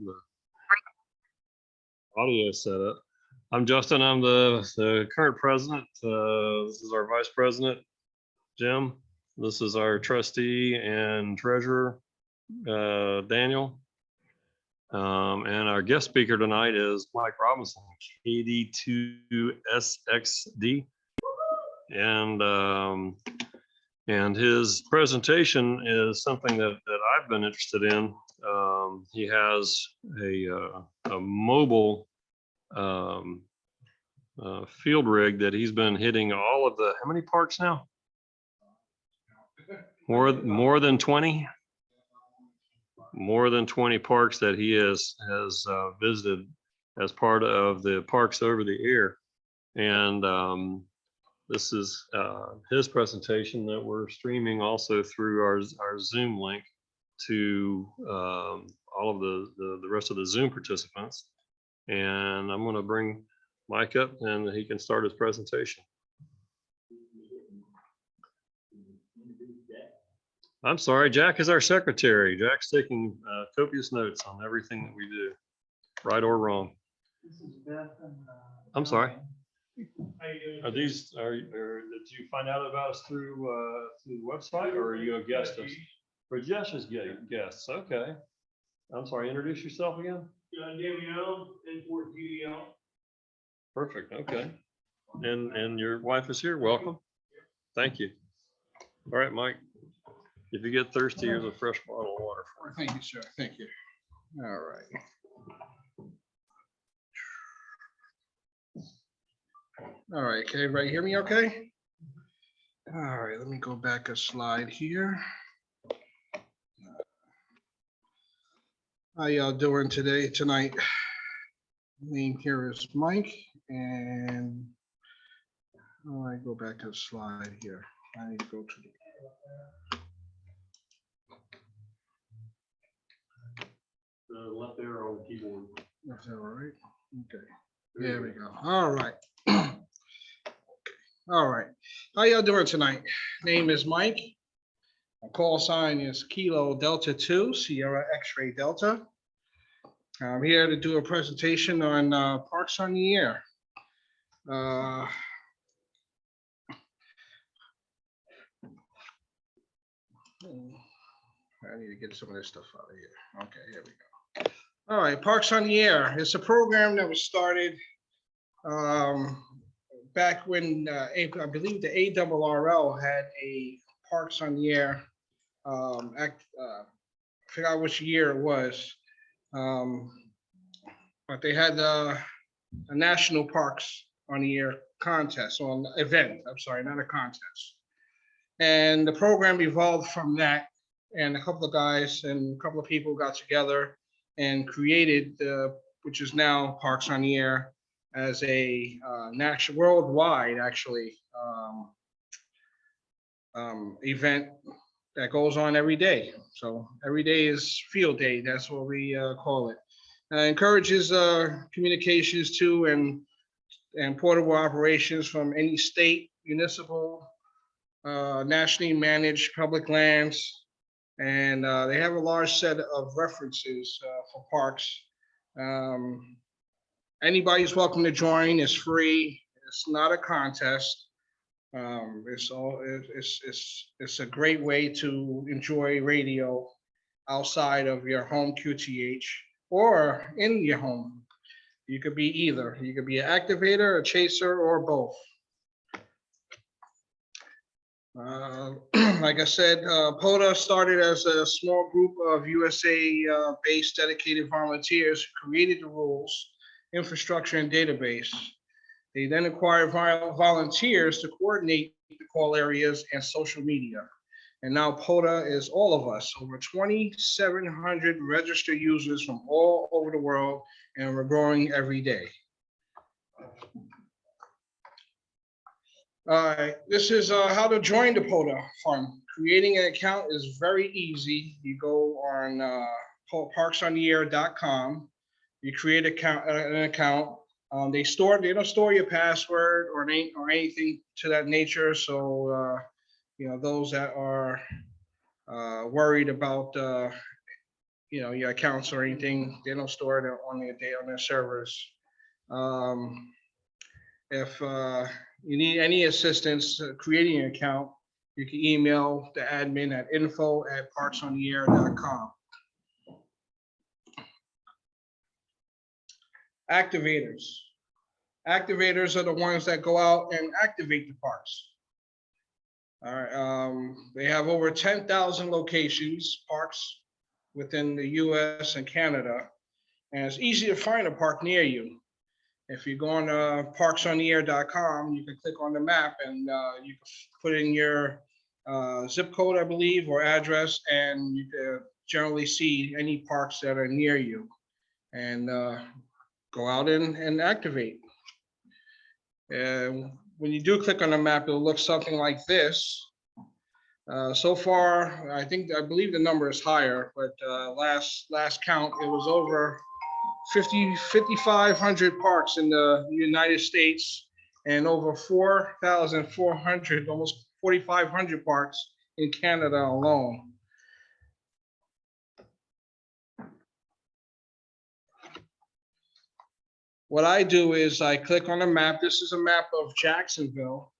the audio setup. I'm Justin. I'm the current president. This is our vice president, Jim. This is our trustee and treasurer, Daniel. And our guest speaker tonight is Mike Robinson, KD2SXD. And his presentation is something that I've been interested in. He has a mobile field rig that he's been hitting all of the, how many parks now? More than 20? More than 20 parks that he has visited as part of the Parks Over the Air. And this is his presentation that we're streaming also through our Zoom link to all of the rest of the Zoom participants. And I'm going to bring Mike up and he can start his presentation. I'm sorry, Jack is our secretary. Jack's taking copious notes on everything that we do, right or wrong. I'm sorry. Are these, did you find out about us through the website, or are you a guest? Or Josh is guests, okay. I'm sorry, introduce yourself again. Danielle, Import GDL. Perfect, okay. And your wife is here, welcome. Thank you. All right, Mike. If you get thirsty, here's a fresh bottle of water for you. Thank you, sir. Thank you. All right. All right, can everybody hear me okay? All right, let me go back a slide here. How y'all doing tonight? Name here is Mike, and I go back to the slide here. I need to go to the left arrow on the keyboard. Is that all right? Okay. There we go. All right. All right. How y'all doing tonight? Name is Mike. My call sign is Kilo Delta 2, Sierra X-Ray Delta. I'm here to do a presentation on Parks on the Air. I need to get some of this stuff out of here. Okay, here we go. All right, Parks on the Air. It's a program that was started back when I believe the ARRL had a Parks on the Air act. I forgot which year it was, but they had a National Parks on the Air contest, or an event. I'm sorry, not a contest. And the program evolved from that, and a couple of guys and a couple of people got together and created which is now Parks on the Air, as a national, worldwide actually, event that goes on every day. So every day is field day. That's what we call it. Encourages communications to and portable operations from any state, municipal, nationally managed public lands. And they have a large set of references for parks. Anybody's welcome to join. It's free. It's not a contest. It's a great way to enjoy radio outside of your home QTH or in your home. You could be either. You could be an activator, a chaser, or both. Like I said, POTA started as a small group of USA-based dedicated volunteers who created the rules, infrastructure, and database. They then acquired volunteers to coordinate the call areas and social media. And now POTA is all of us, over 2,700 registered users from all over the world, and we're growing every day. All right, this is how to join the POTA fund. Creating an account is very easy. You go on parksontheair.com. You create an account. They don't store your password or anything to that nature. So those that are worried about your accounts or anything. They don't store it on their servers. Um, if you need any assistance creating an account, you can email the admin at info@parksontheair.com. Activators. Activators are the ones that go out and activate the parks. All right. They have over 10,000 locations, parks within the US and Canada, and it's easy to find a park near you. If you go on parksontheair.com, you can click on the map and you can put in your zip code, I believe, or address, and you can generally see any parks that are near you and go out and activate. And when you do click on the map, it'll look something like this. So far, I believe the number is higher, but last count, it was over 5,500 parks in the United States and over 4,400, almost 4,500 parks in Canada alone. What I do is I click on the map. This is a map of Jacksonville.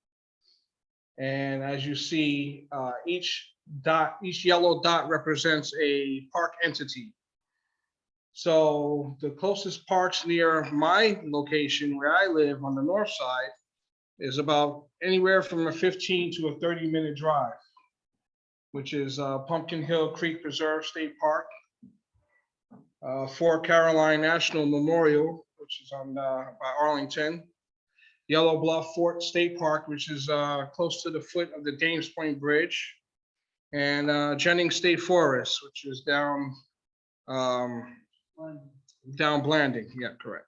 And as you see, each yellow dot represents a park entity. So the closest parks near my location where I live on the north side is about anywhere from a 15 to a 30-minute drive, which is Pumpkin Hill Creek Preserve State Park, Fort Caroline National Memorial, which is on by Arlington, Yellow Bluff Fort State Park, which is close to the foot of the Dames Point Bridge, and Jennings State Forest, which is down Blanding. Yeah, correct.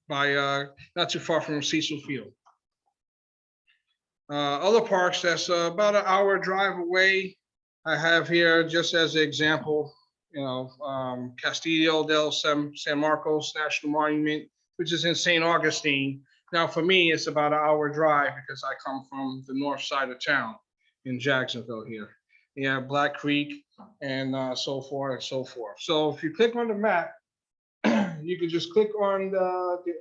By not too far from Cecil Field. Other parks that's about an hour drive away, I have here just as an example, Castillo del San Marcos National Monument, which is in St. Augustine. Now, for me, it's about an hour drive because I come from the north side of town in Jacksonville here. You have Black Creek and so forth and so forth. So if you click on the map, you can just click on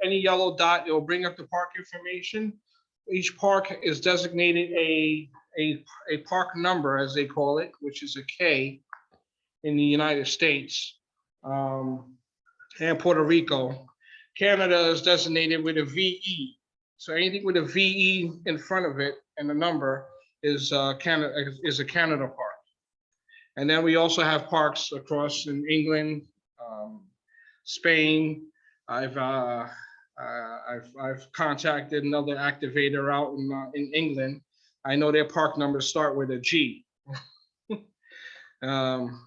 any yellow dot. It'll bring up the park information. Each park is designated a park number, as they call it, which is a K in the United States and Puerto Rico. Canada is designated with a VE. So anything with a VE in front of it and the number is a Canada park. And then we also have parks across in England, Spain. I've contacted another activator out in England. I know their park numbers start with a G.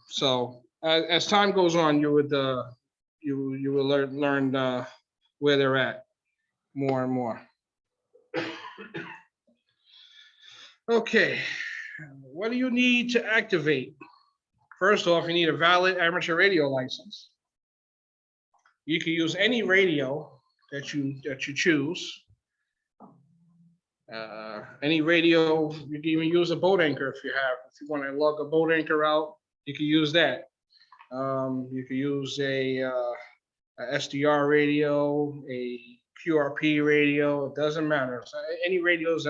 So as time goes on, you will learn where they're at more and more. Okay, what do you need to activate? First off, you need a valid amateur radio license. You can use any radio that you choose. Any radio, you can even use a boat anchor if you want to lug a boat anchor out, you can use that. You can use a SDR radio, a QRP radio, it doesn't matter. So any radios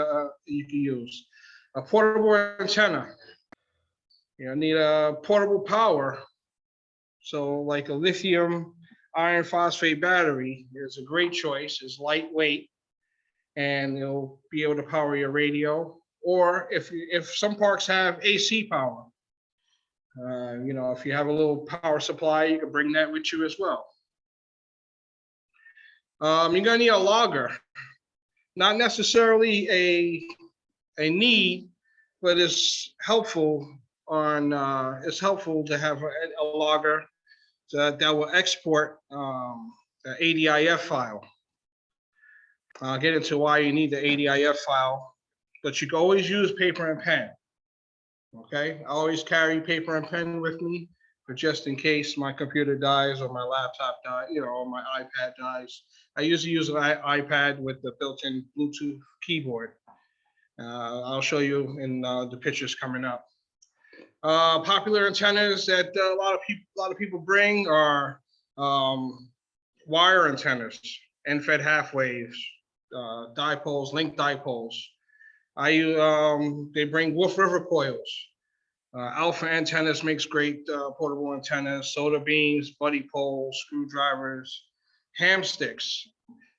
you can use. A portable antenna. You need a portable power. So like a lithium iron phosphate battery is a great choice. It's lightweight and you'll be able to power your radio. Or if some parks have AC power, if you have a little power supply, you can bring that with you as well. You're gonna need a logger. Not necessarily a need, but it's helpful to have a logger that will export the ADIF file. I'll get into why you need the ADIF file, but you can always use paper and pen. Okay, I always carry paper and pen with me, but just in case my computer dies or my laptop dies, or my iPad dies. I usually use an iPad with the built-in Bluetooth keyboard. I'll show you in the pictures coming up. Popular antennas that a lot of people bring are wire antennas, end-fed half waves, dipoles, link dipoles. They bring Wolf River coils. Alpha Antennas makes great portable antennas, soda beams, buddy poles, screwdrivers, ham sticks.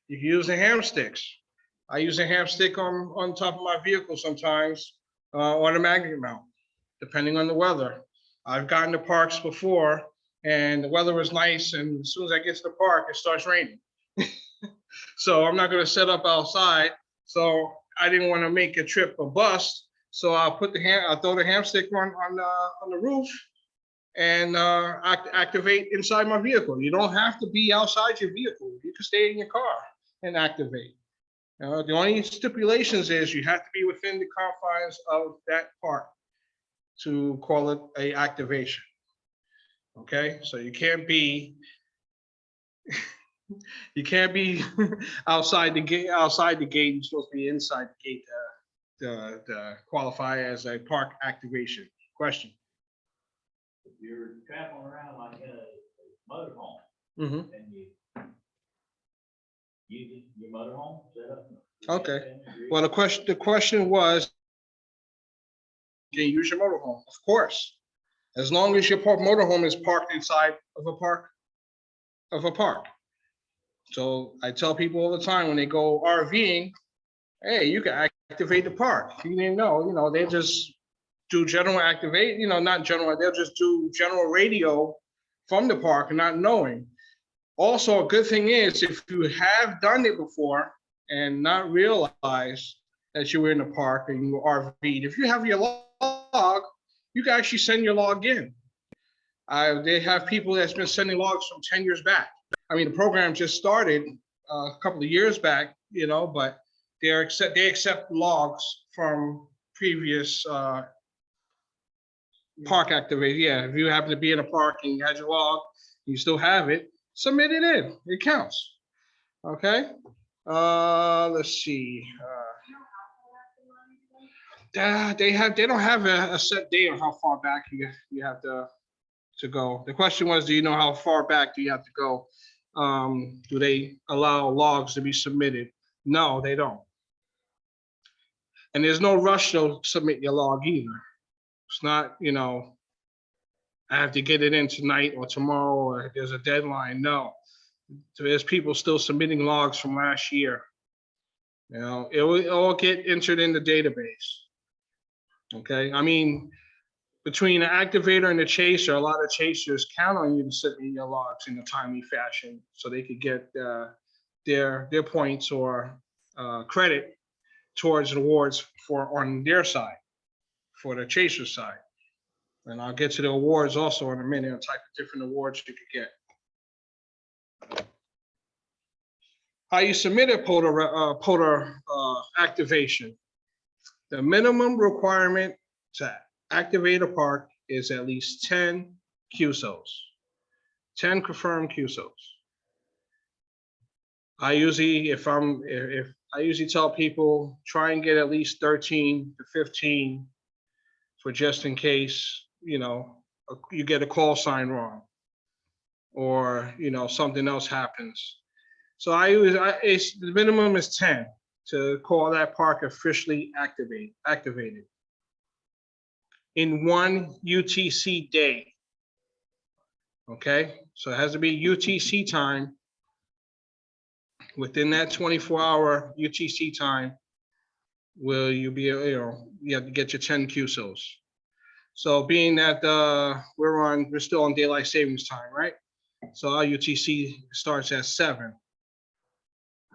You can use the ham sticks. I use a ham stick on top of my vehicle sometimes on a magnet mount, depending on the weather. I've gotten to parks before and the weather was nice, and as soon as I get to the park, it starts raining. So I'm not going to set up outside. So I didn't want to make a trip a bust. So I'll throw the ham stick on the roof and activate inside my vehicle. You don't have to be outside your vehicle. You can stay in your car and activate. The only stipulations is you have to be within the confines of that park to call it a activation. Okay, so you can't be outside the gate. Outside the gate, you're supposed to be inside the gate to qualify as a park activation. Question. If you're traveling around like in a motorhome Mm-hmm. and you use your motorhome setup. Okay. Well, the question was, can you use your motorhome? Of course, as long as your motorhome is parked inside of a park. So I tell people all the time when they go RVing, hey, you can activate the park. You didn't know, they just do general activate, not general, they'll just do general radio from the park and not knowing. Also, a good thing is if you have done it before and not realize that you were in the park and you were RV'd, if you have your log, you can actually send your log in. They have people that's been sending logs from 10 years back. I mean, the program just started a couple of years back, but they accept logs from previous park activity. Yeah, if you happen to be in a park and you had your log, you still have it, submit it in. It counts. Okay. Let's see. They don't have a set date on how far back you have to go. The question was, do you know how far back do you have to go? Do they allow logs to be submitted? No, they don't. And there's no rush to submit your log either. It's not, I have to get it in tonight or tomorrow or there's a deadline. No, there's people still submitting logs from last year. It will all get entered in the database. Okay, I mean, between the activator and the chaser, a lot of chasers count on you to submit your logs in a timely fashion so they could get their points or credit towards awards on their side, for the chaser side. And I'll get to the awards also in a minute, a type of different awards you could get. How you submit a POTA activation. The minimum requirement to activate a park is at least 10 QSOs, 10 confirmed QSOs. I usually tell people, try and get at least 13 to 15 for just in case, you get a call sign wrong or, something else happens. So the minimum is 10 to call that park officially activated in one UTC day. Okay, so it has to be UTC time. Within that 24-hour UTC time, will you be, you have to get your 10 QSOs. So being that we're still on daylight savings time, right? So our UTC starts at 7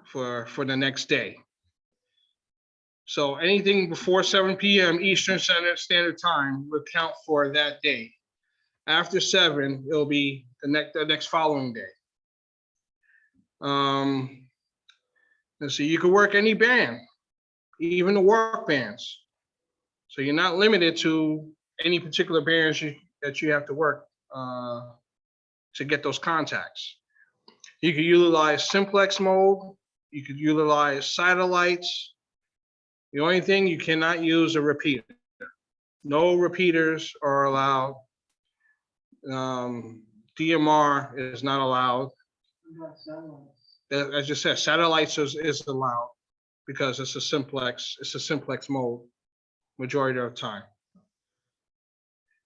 for the next day. So anything before 7 p.m. Eastern Standard Time will count for that day. After 7, it'll be the next following day. And so you can work any band, even the work bands. So you're not limited to any particular bands that you have to work to get those contacts. You can utilize simplex mode. You could utilize satellites. The only thing you cannot use a repeater. No repeaters are allowed. DMR is not allowed. As you said, satellites is allowed because it's a simplex mode majority of the time.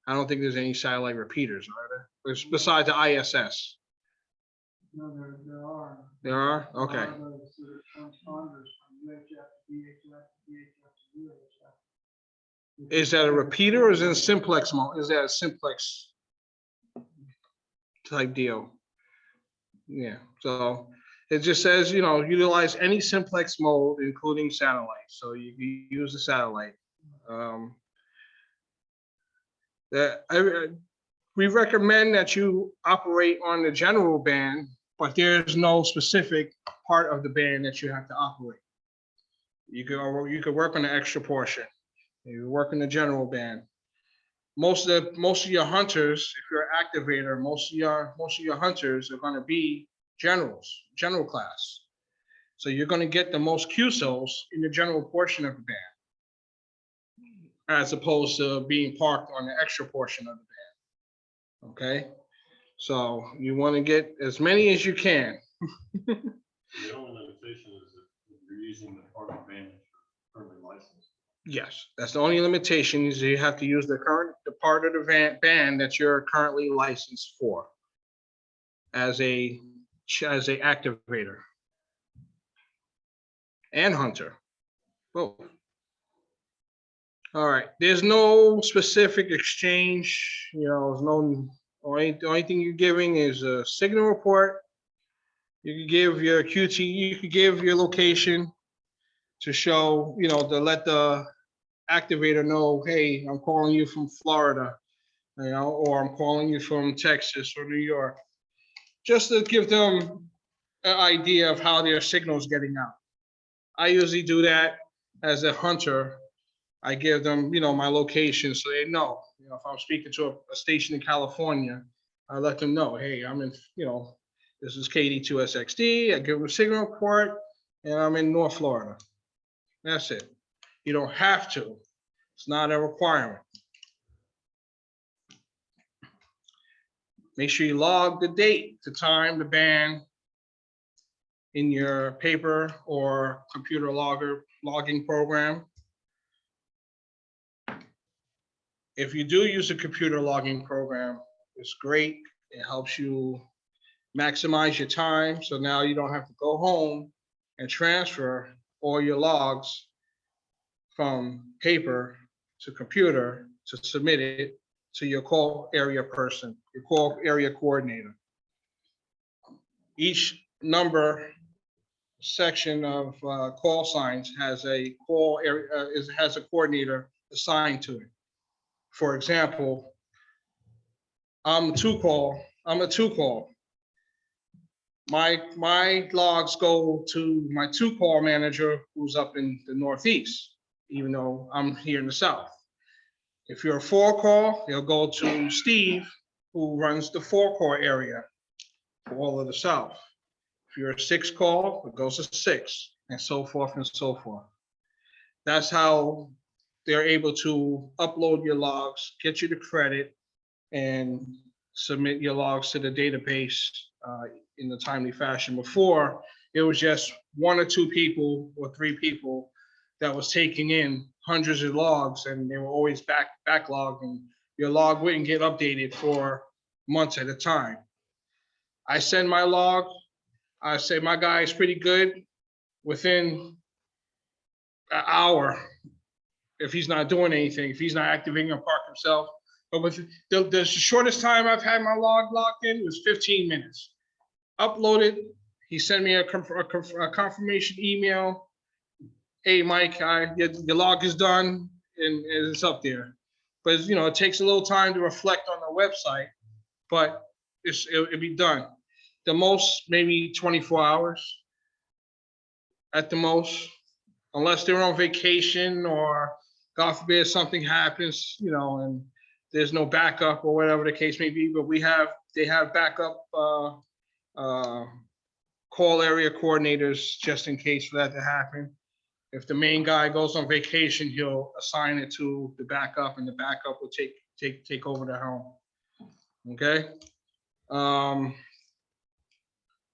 I don't think there's any satellite repeaters, are there? Besides the ISS. No, there are. There are? Okay. There are those sort of transponders from UHF to VHF to VHF to UHF. Is that a repeater or is it a simplex mode? Is that a simplex type deal? Yeah, so it just says, utilize any simplex mode, including satellite. So you use the satellite. We recommend that you operate on the general band, but there's no specific part of the band that you have to operate. You could work on the extra portion. You work in the general band. Most of your hunters, if you're an activator, most of your hunters are going to be general class. So you're going to get the most QSOs in the general portion of the band, as opposed to being parked on the extra portion of the band. Okay, so you want to get as many as you can. The only limitation is that you're using the part of band for currently licensed. Yes, that's the only limitation is you have to use the part of the band that you're currently licensed for as a activator and hunter, both. All right, there's no specific exchange, there's no, the only thing you're giving is a signal report. You can give your QT, you could give your location to show, to let the activator know, hey, I'm calling you from Florida, or I'm calling you from Texas or New York, just to give them an idea of how their signal's getting out. I usually do that as a hunter. I give them, my location so they know. If I'm speaking to a station in California, I let them know, hey, I'm in, this is KD2SXD. I give them a signal report, and I'm in North Florida. That's it. You don't have to. It's not a requirement. Make sure you log the date, the time, the band in your paper or computer logging program. If you do use a computer logging program, it's great. It helps you maximize your time. So now you don't have to go home and transfer all your logs from paper to computer to submit it to your call area person, your call area coordinator. Each number section of call signs has a call area, has a coordinator assigned to it. For example, I'm a two call. My logs go to my 2-call manager who's up in the Northeast, even though I'm here in the South. If you're a 4-call, they'll go to Steve, who runs the 4-call area for all of the South. If you're a 6-call, it goes to 6, and so forth and so forth. That's how they're able to upload your logs, get you the credit, and submit your logs to the database in a timely fashion. Before, it was just 1 or 2 people or 3 people that was taking in hundreds of logs, and they were always backlogged, and your log wouldn't get updated for months at a time. I send my log. I say my guy is pretty good within an hour. If he's not doing anything, if he's not activating a park himself. But with the shortest time I've had my log locked in was 15 minutes. Uploaded, he sent me a confirmation email. Hey, Mike, your log is done and it's up there. But it takes a little time to reflect on the website, but it'll be done. The most, maybe 24 hours at the most, unless they're on vacation or God forbid something happens, and there's no backup or whatever the case may be. But they have backup call area coordinators just in case for that to happen. If the main guy goes on vacation, he'll assign it to the backup, and the backup will take over the helm. Okay.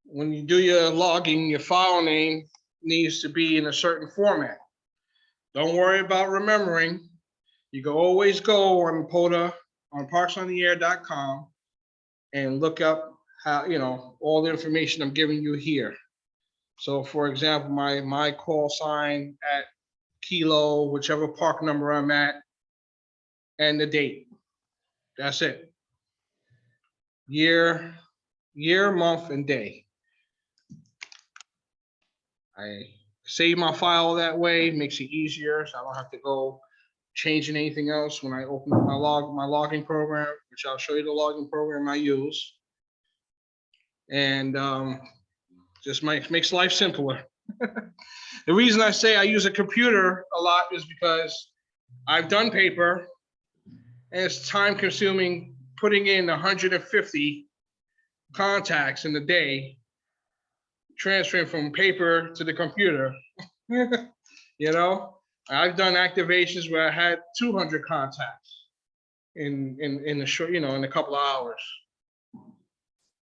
When you do your logging, your file name needs to be in a certain format. Don't worry about remembering. You can always go on POTA on parksontheair.com and look up how, all the information I'm giving you here. So for example, my call sign at Kilo, whichever park number I'm at, and the date. That's it. Year, month, and day. I save my file that way, makes it easier, so I don't have to go changing anything else when I open up my logging program, which I'll show you the logging program I use. And just makes life simpler. The reason I say I use a computer a lot is because I've done paper, and it's time consuming putting in 150 contacts in a day, transferring from paper to the computer. I've done activations where I had 200 contacts in a short, in a couple of hours.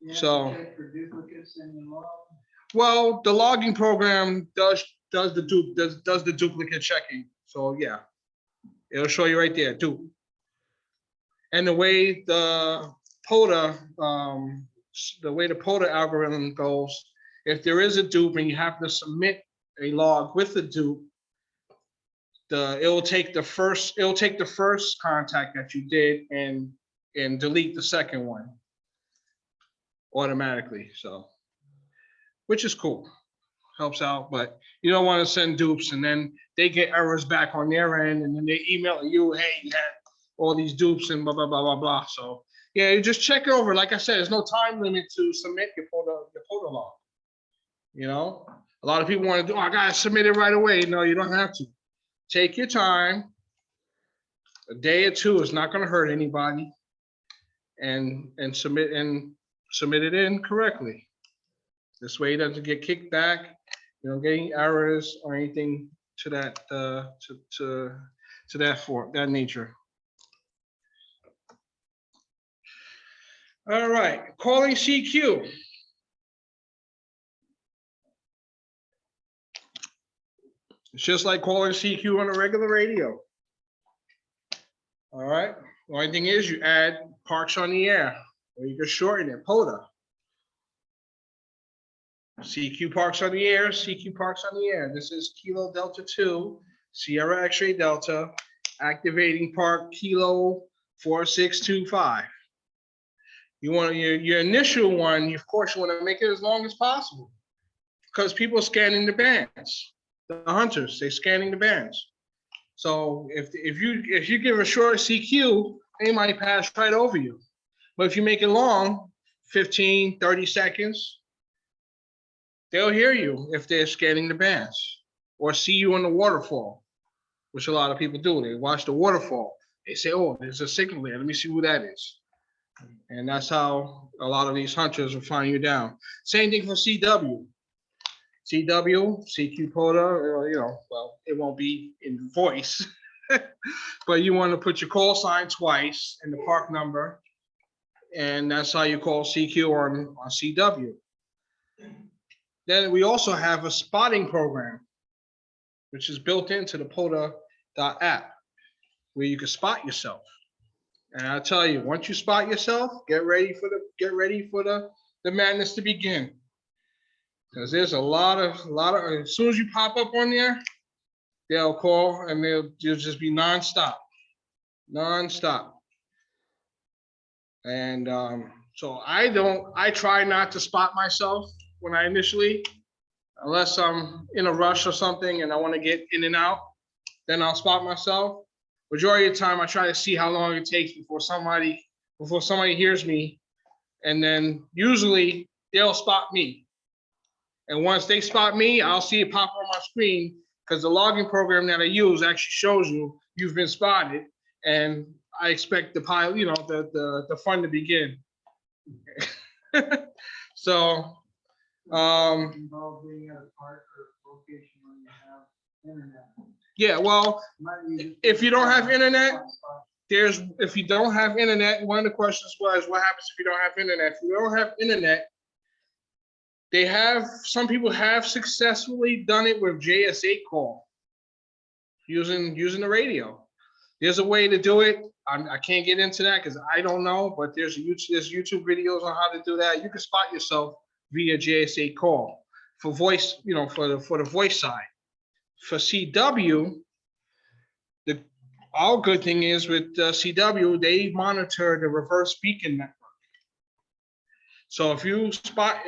You have to So, check for duplicates in your log. well, the logging program does the duplicate checking. So yeah, it'll show you right there, dupe. And the way the POTA algorithm goes, if there is a dupe and you have to submit a log with the dupe, it'll take the first contact that you did and delete the second one automatically. So, which is cool, helps out. But you don't want to send dupes and then they get errors back on their end, and then they email you, hey, you had all these dupes and blah blah blah blah blah. So yeah, you just check it over. Like I said, there's no time limit to submit your POTA log. A lot of people want to do, I gotta submit it right away. No, you don't have to. Take your time. A day or two is not going to hurt anybody, and submit it in correctly. This way, it doesn't get kicked back. You don't get any errors or anything to that that nature. All right, calling CQ. It's just like calling CQ on a regular radio. All right. The only thing is you add Parks on the Air, or you can shorten it, POTA. CQ Parks on the Air, CQ Parks on the Air. This is Kilo Delta 2, Sierra X-ray Delta, activating Park Kilo 4625. You want your initial one, of course, you want to make it as long as possible, because people are scanning the bands. The hunters, they're scanning the bands. So if you give a short CQ, they might pass right over you. But if you make it long, 15, 30 seconds, they'll hear you if they're scanning the bands, or see you on the waterfall, which a lot of people do. They watch the waterfall. They say, oh, there's a signal there. Let me see who that is. And that's how a lot of these hunters will find you down. Same thing for CW. CW, CQ POTA, well, it won't be in voice, but you want to put your call sign twice and the park number, and that's how you call CQ on CW. Then we also have a spotting program, which is built into the POTA.app, where you can spot yourself. And I'll tell you, once you spot yourself, get ready for the madness to begin. Because there's a lot of, as soon as you pop up on there, they'll call and you'll just be nonstop. And so I try not to spot myself when I initially, unless I'm in a rush or something and I want to get in and out, then I'll spot myself. Majority of the time, I try to see how long it takes before somebody hears me, and then usually they'll spot me. And once they spot me, I'll see it pop on my screen, because the logging program that I use actually shows you've been spotted, and I expect the pile, the fun to begin. So, Involved being at a park or location where you have internet. Yeah, well, Might need- if you don't have internet, if you don't have internet, one of the questions was, what happens if you don't have internet? If you don't have internet, some people have successfully done it with JSA call using the radio. There's a way to do it. I can't get into that because I don't know, but there's YouTube videos on how to do that. You can spot yourself via JSA call for voice, for the voice side. For CW, our good thing is with CW, they monitor the reverse beacon network. So if you put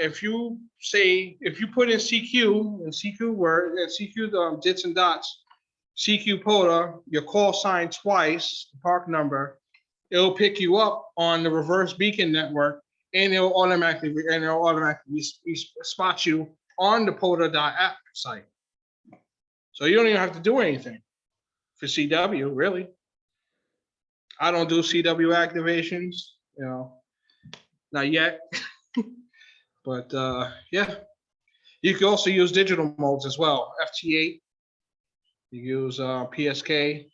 in CQ and CQ word and CQ dits and dots, CQ POTA, your call sign twice, the park number, it'll pick you up on the reverse beacon network, and it'll automatically spot you on the POTA.app site. So you don't even have to do anything for CW, really. I don't do CW activations, not yet. But yeah, you can also use digital modes as well. FT8, you use PSK,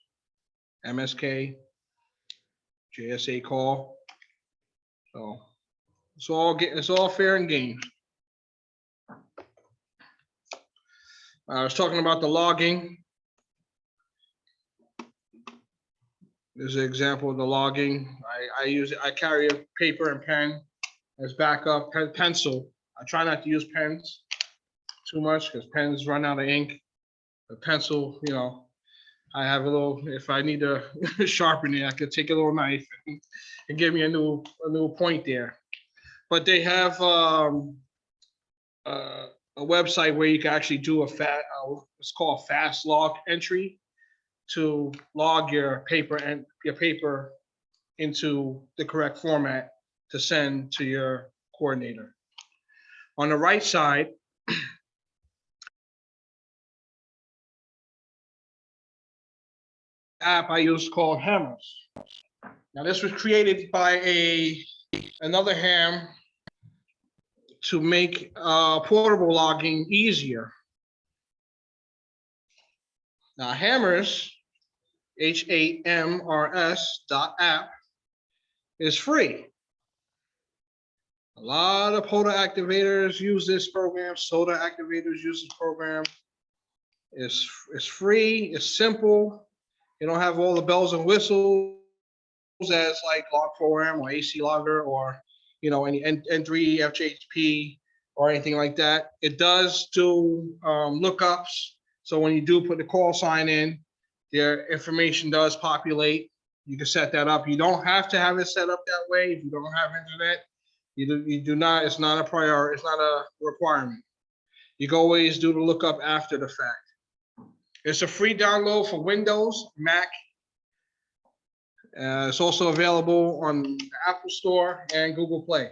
MSK, JSA call. So it's all fair and game. I was talking about the logging. There's an example of the logging. I carry a paper and pen as backup, pencil. I try not to use pens too much because pens run out of ink. A pencil, I have a little, if I need to sharpen it, I could take a little knife and give me a new point there. But they have a website where you can actually do it's called fast log entry to log your paper into the correct format to send to your coordinator. On the right side, app I use called Hammers. Now this was created by another ham to make portable logging easier. Now Hammers, HAMRS.app, is free. A lot of POTA activators use this program. SOTA activators use this program. It's free. It's simple. You don't have all the bells and whistles as like log program or AC logger or any N3 FHP or anything like that. It does do lookups. So when you do put the call sign in, their information does populate. You can set that up. You don't have to have it set up that way if you don't have internet. You do not. It's not a priority. It's not a requirement. You can always do the lookup after the fact. It's a free download for Windows, Mac. It's also available on the Apple Store and Google Play.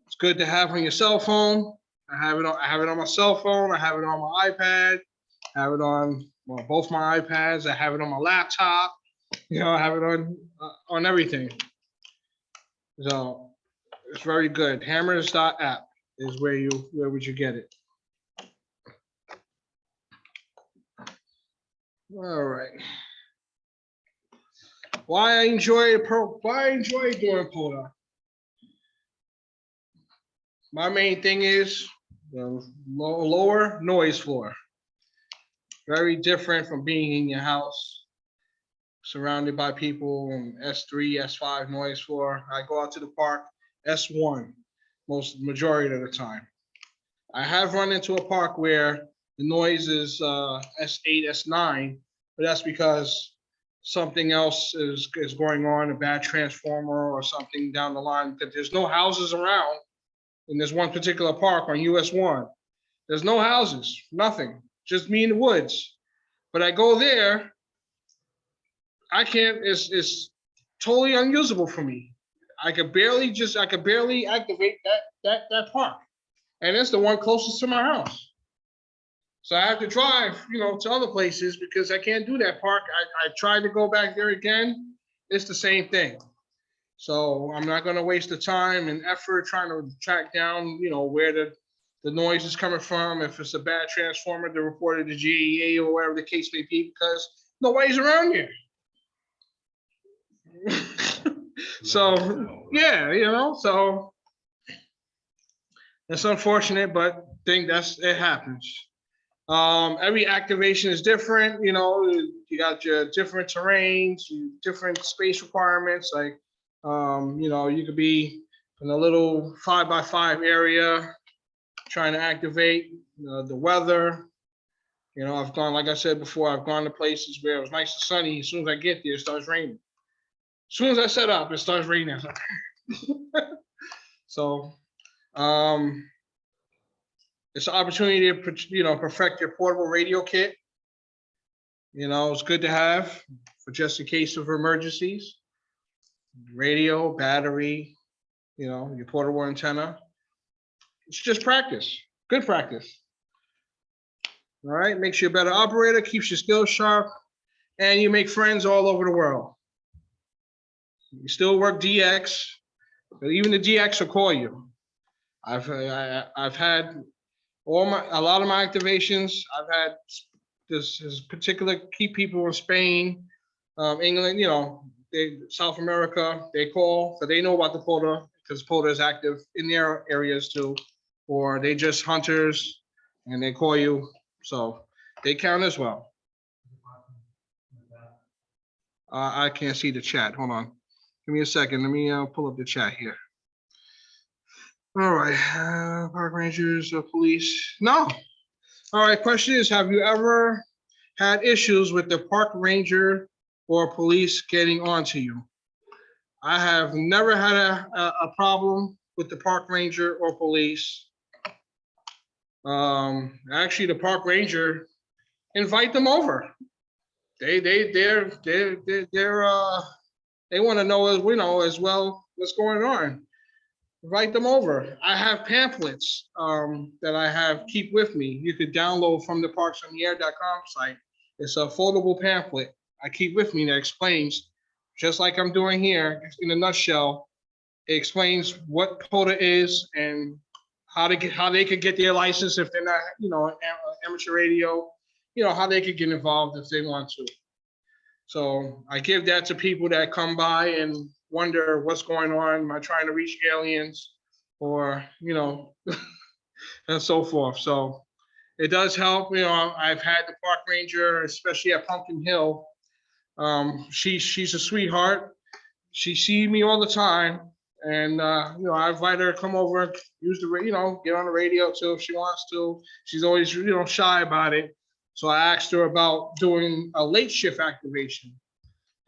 It's good to have on your cell phone. I have it on my cell phone. I have it on my iPad. I have it on both my iPads. I have it on my laptop. I have it on everything. So it's very good. Hammers.app is where would you get it. All right. Why I enjoy doing POTA? My main thing is the lower noise floor. Very different from being in your house, surrounded by people on S3, S5 noise floor. I go out to the park, S1, majority of the time. I have run into a park where the noise is S8, S9, but that's because something else is going on, a bad transformer or something down the line, because there's no houses around. In this one particular park on US 1, there's no houses, nothing, just me in the woods. But I go there, I can't, it's totally unusable for me. I could barely activate that park. And it's the one closest to my house. So I have to drive, to other places because I can't do that park. I tried to go back there again. It's the same thing. So I'm not going to waste the time and effort trying to track down, where the the noise is coming from. If it's a bad transformer, to report it to GEA or wherever the case may be, because nobody's around here. So yeah, so it's unfortunate, but I think it happens. Every activation is different. You got your different terrains, different space requirements. Like, you could be in a little 5x5 area trying to activate the weather. I've gone, like I said before, I've gone to places where it was nice and sunny. As soon as I get there, it starts raining. As soon as I set up, it starts raining. So, it's an opportunity to, perfect your portable radio kit. It's good to have for just in case of emergencies. Radio, battery, your portable antenna. It's just practice, good practice. All right, makes you a better operator, keeps your skills sharp, and you make friends all over the world. You still work DX, but even the DX will call you. I've had a lot of my activations. I've had this particular key people in Spain, England, South America. They call, so they know about the POTA because POTA is active in their areas too, or they just hunters and they call you, so they count as well. I can't see the chat. Hold on, give me a second. Let me pull up the chat here. All right, park rangers or police? No. All right, question is, have you ever had issues with the park ranger or police getting onto you? I have never had a problem with the park ranger or police. Actually, the park ranger, invite them over. They want to know as well what's going on. Invite them over. I have pamphlets that I have keep with me. You could download from the parksontheair.com site. It's a foldable pamphlet I keep with me that explains, just like I'm doing here in a nutshell, it explains what POTA is and how they could get their license if they're not, amateur radio, how they could get involved if they want to. So I give that to people that come by and wonder what's going on. Am I trying to reach aliens or, and so forth. So it does help. I've had the park ranger, especially at Pumpkin Hill. She's a sweetheart. She sees me all the time. And, I invite her to come over and use the, get on the radio too if she wants to. She's always, shy about it. So I asked her about doing a late shift activation.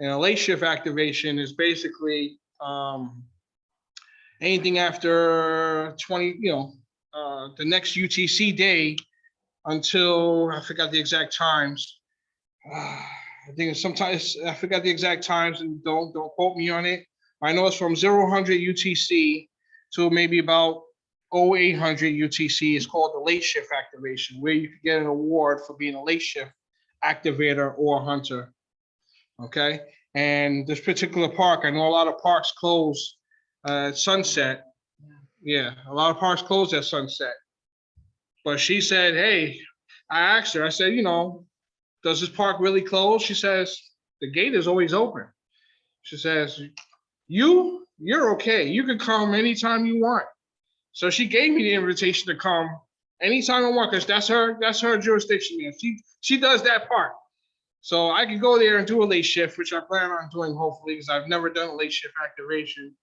And a late shift activation is basically anything after 20, the next UTC day until, I forgot the exact times. I think sometimes, I forgot the exact times and don't quote me on it. I know it's from 0-100 UTC to maybe about 0800 UTC. It's called the late shift activation, where you can get an award for being a late shift activator or hunter. Okay, and this particular park, I know a lot of parks close at sunset. Yeah, a lot of parks close at sunset. But she said, hey, I asked her, I said, does this park really close? She says, the gate is always open. She says, you're okay. You can come anytime you want. So she gave me the invitation to come anytime I want, because that's her jurisdiction there. She does that part. So I could go there and do a late shift, which I plan on doing hopefully, because I've never done a late shift activation.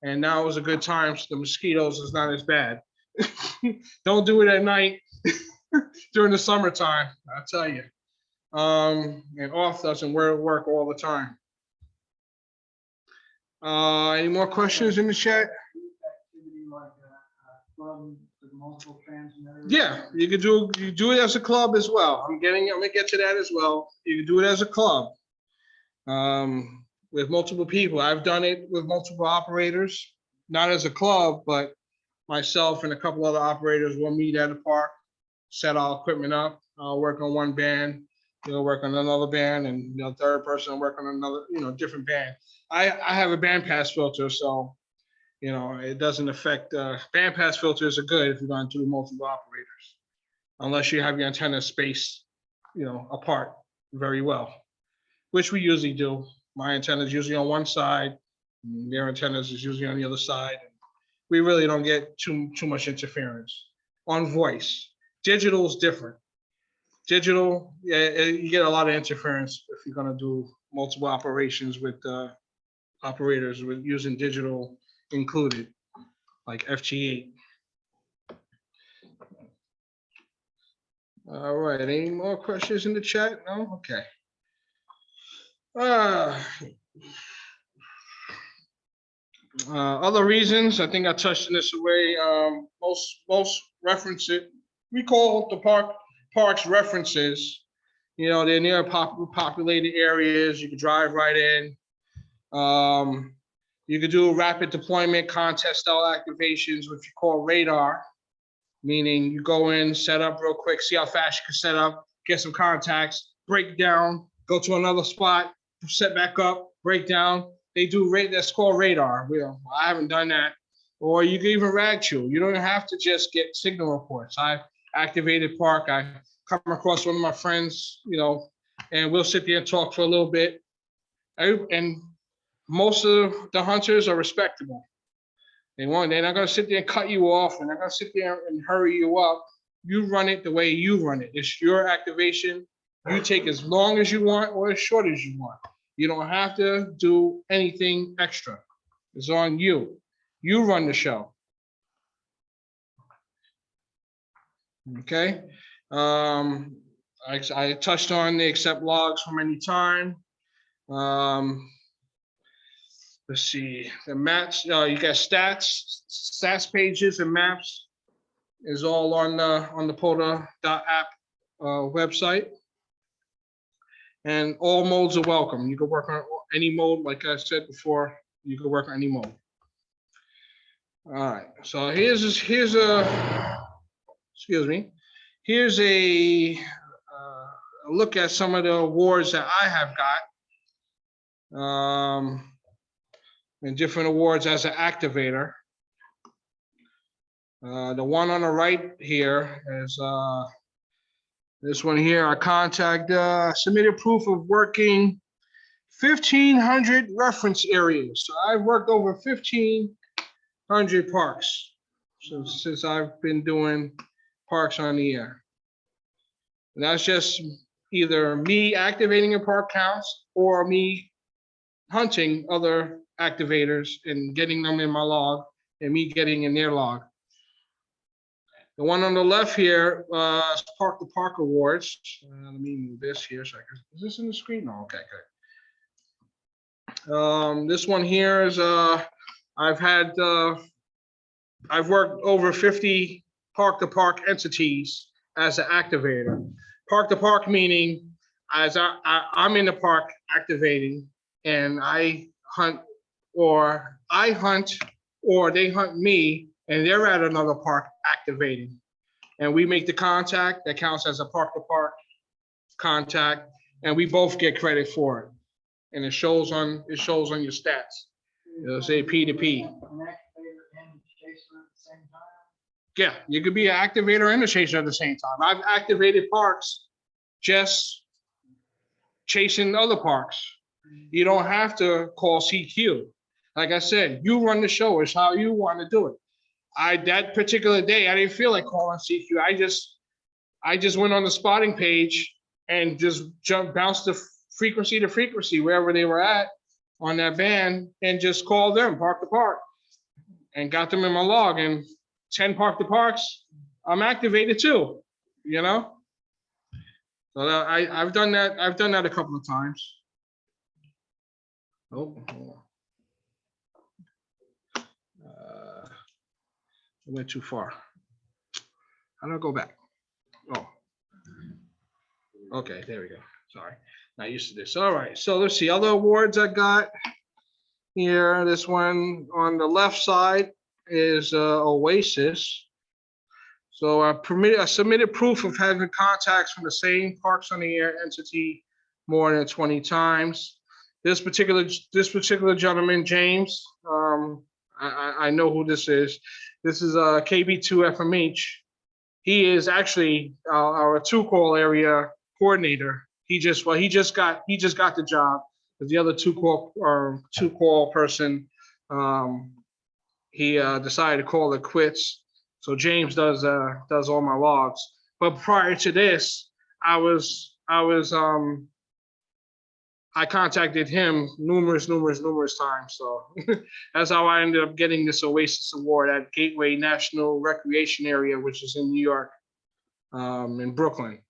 And now was a good time, so the mosquitoes is not as bad. Don't do it at night during the summertime, I'll tell you. And off doesn't work all the time. Any more questions in the chat? Yeah, you do it as a club as well. I'm gonna get to that as well. You can do it as a club with multiple people. I've done it with multiple operators, not as a club, but myself and a couple other operators will meet at a park, set our equipment up. I'll work on one band, work on another band, and third person will work on another, different band. I have a band pass filter, so You know, it doesn't affect, bandpass filters are good if you're going to do multiple operators, unless you have your antenna spaced, you know, apart very well, which we usually do. My antenna is usually on one side, their antennas is usually on the other side. We really don't get too much interference on voice. Digital is different. Digital, yeah, you get a lot of interference if you're gonna do multiple operations with operators with using digital included, like FG8. All right, any more questions in the chat? No? Okay. Other reasons, I think I touched on this away. Most references, we call the parks references. You know, they're near populated areas. You can drive right in. You could do rapid deployment contest style activations, which you call radar, meaning you go in, set up real quick, see how fast you can set up, get some contacts, break down, go to another spot, set back up, break down. They do that's called radar. I haven't done that. Or you can even rag chew. You don't have to just get signal reports. I've activated park. I come across one of my friends, you know, and we'll sit there and talk for a little bit. And most of the hunters are respectable. They're not gonna sit there and cut you off. They're not gonna sit there and hurry you up. You run it the way you run it. It's your activation. You take as long as you want or as short as you want. You don't have to do anything extra. It's on you. You run the show. Okay. I touched on the accept logs from any time. Let's see, the maps, you got stats pages and maps is all on the POTA.app website. And all modes are welcome. You can work on any mode, like I said before, you can work on any mode. All right, so here's a look at some of the awards that I have got. And different awards as an activator. The one on the right here is this one here. I submitted proof of working 1,500 reference areas. So I've worked over 1,500 parks since I've been doing parks on the air. And that's just either me activating a park counts or me hunting other activators and getting them in my log and me getting in their log. The one on the left here is Park to Park Awards. Let me move this here. So is this in the screen? No, okay, good. This one here is I've worked over 50 Park to Park entities as an activator. Park to Park meaning as I'm in the park activating and I hunt or they hunt me and they're at another park activating. And we make the contact that counts as a park to park contact and we both get credit for it. And it shows on your stats. It'll say P to P. An activator and chaser at the same time? Yeah, you could be an activator and a chaser at the same time. I've activated parks just chasing other parks. You don't have to call CQ. Like I said, you run the show. It's how you want to do it. That particular day, I didn't feel like calling CQ. I just went on the spotting page and just bounced the frequency to frequency wherever they were at on that band and just called them park to park and got them in my log. And 10 park to parks, I'm activated too, you know? So I've done that. I've done that a couple of times. Oh, I went too far. How do I go back? Oh, okay, there we go. Sorry, not used to this. All right, so let's see other awards I got here. This one on the left side is Oasis. So I submitted proof of having contacts from the same Parks on the Air entity more than 20 times. This particular gentleman, James, I know who this is. This is KB2FMH. He is actually our 2-call area coordinator. He just got the job. But the other 2-call person, he decided to call it quits. So James does all my logs. But prior to this, I contacted him numerous times. So that's how I ended up getting this Oasis Award at Gateway National Recreation Area, which is in New York, in Brooklyn.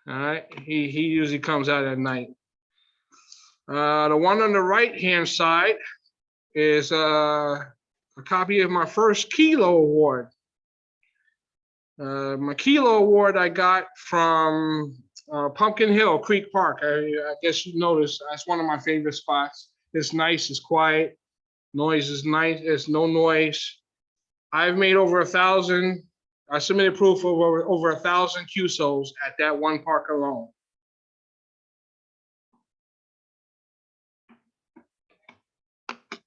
All right, he usually comes out at night. The one on the right-hand side is a copy of my first Kilo Award. My Kilo Award I got from Pumpkin Hill Creek Park. I guess you noticed that's one of my favorite spots. It's nice, it's quiet, noise is nice, there's no noise. I've made over 1,000. I submitted proof of over 1,000 QSOs at that one park alone.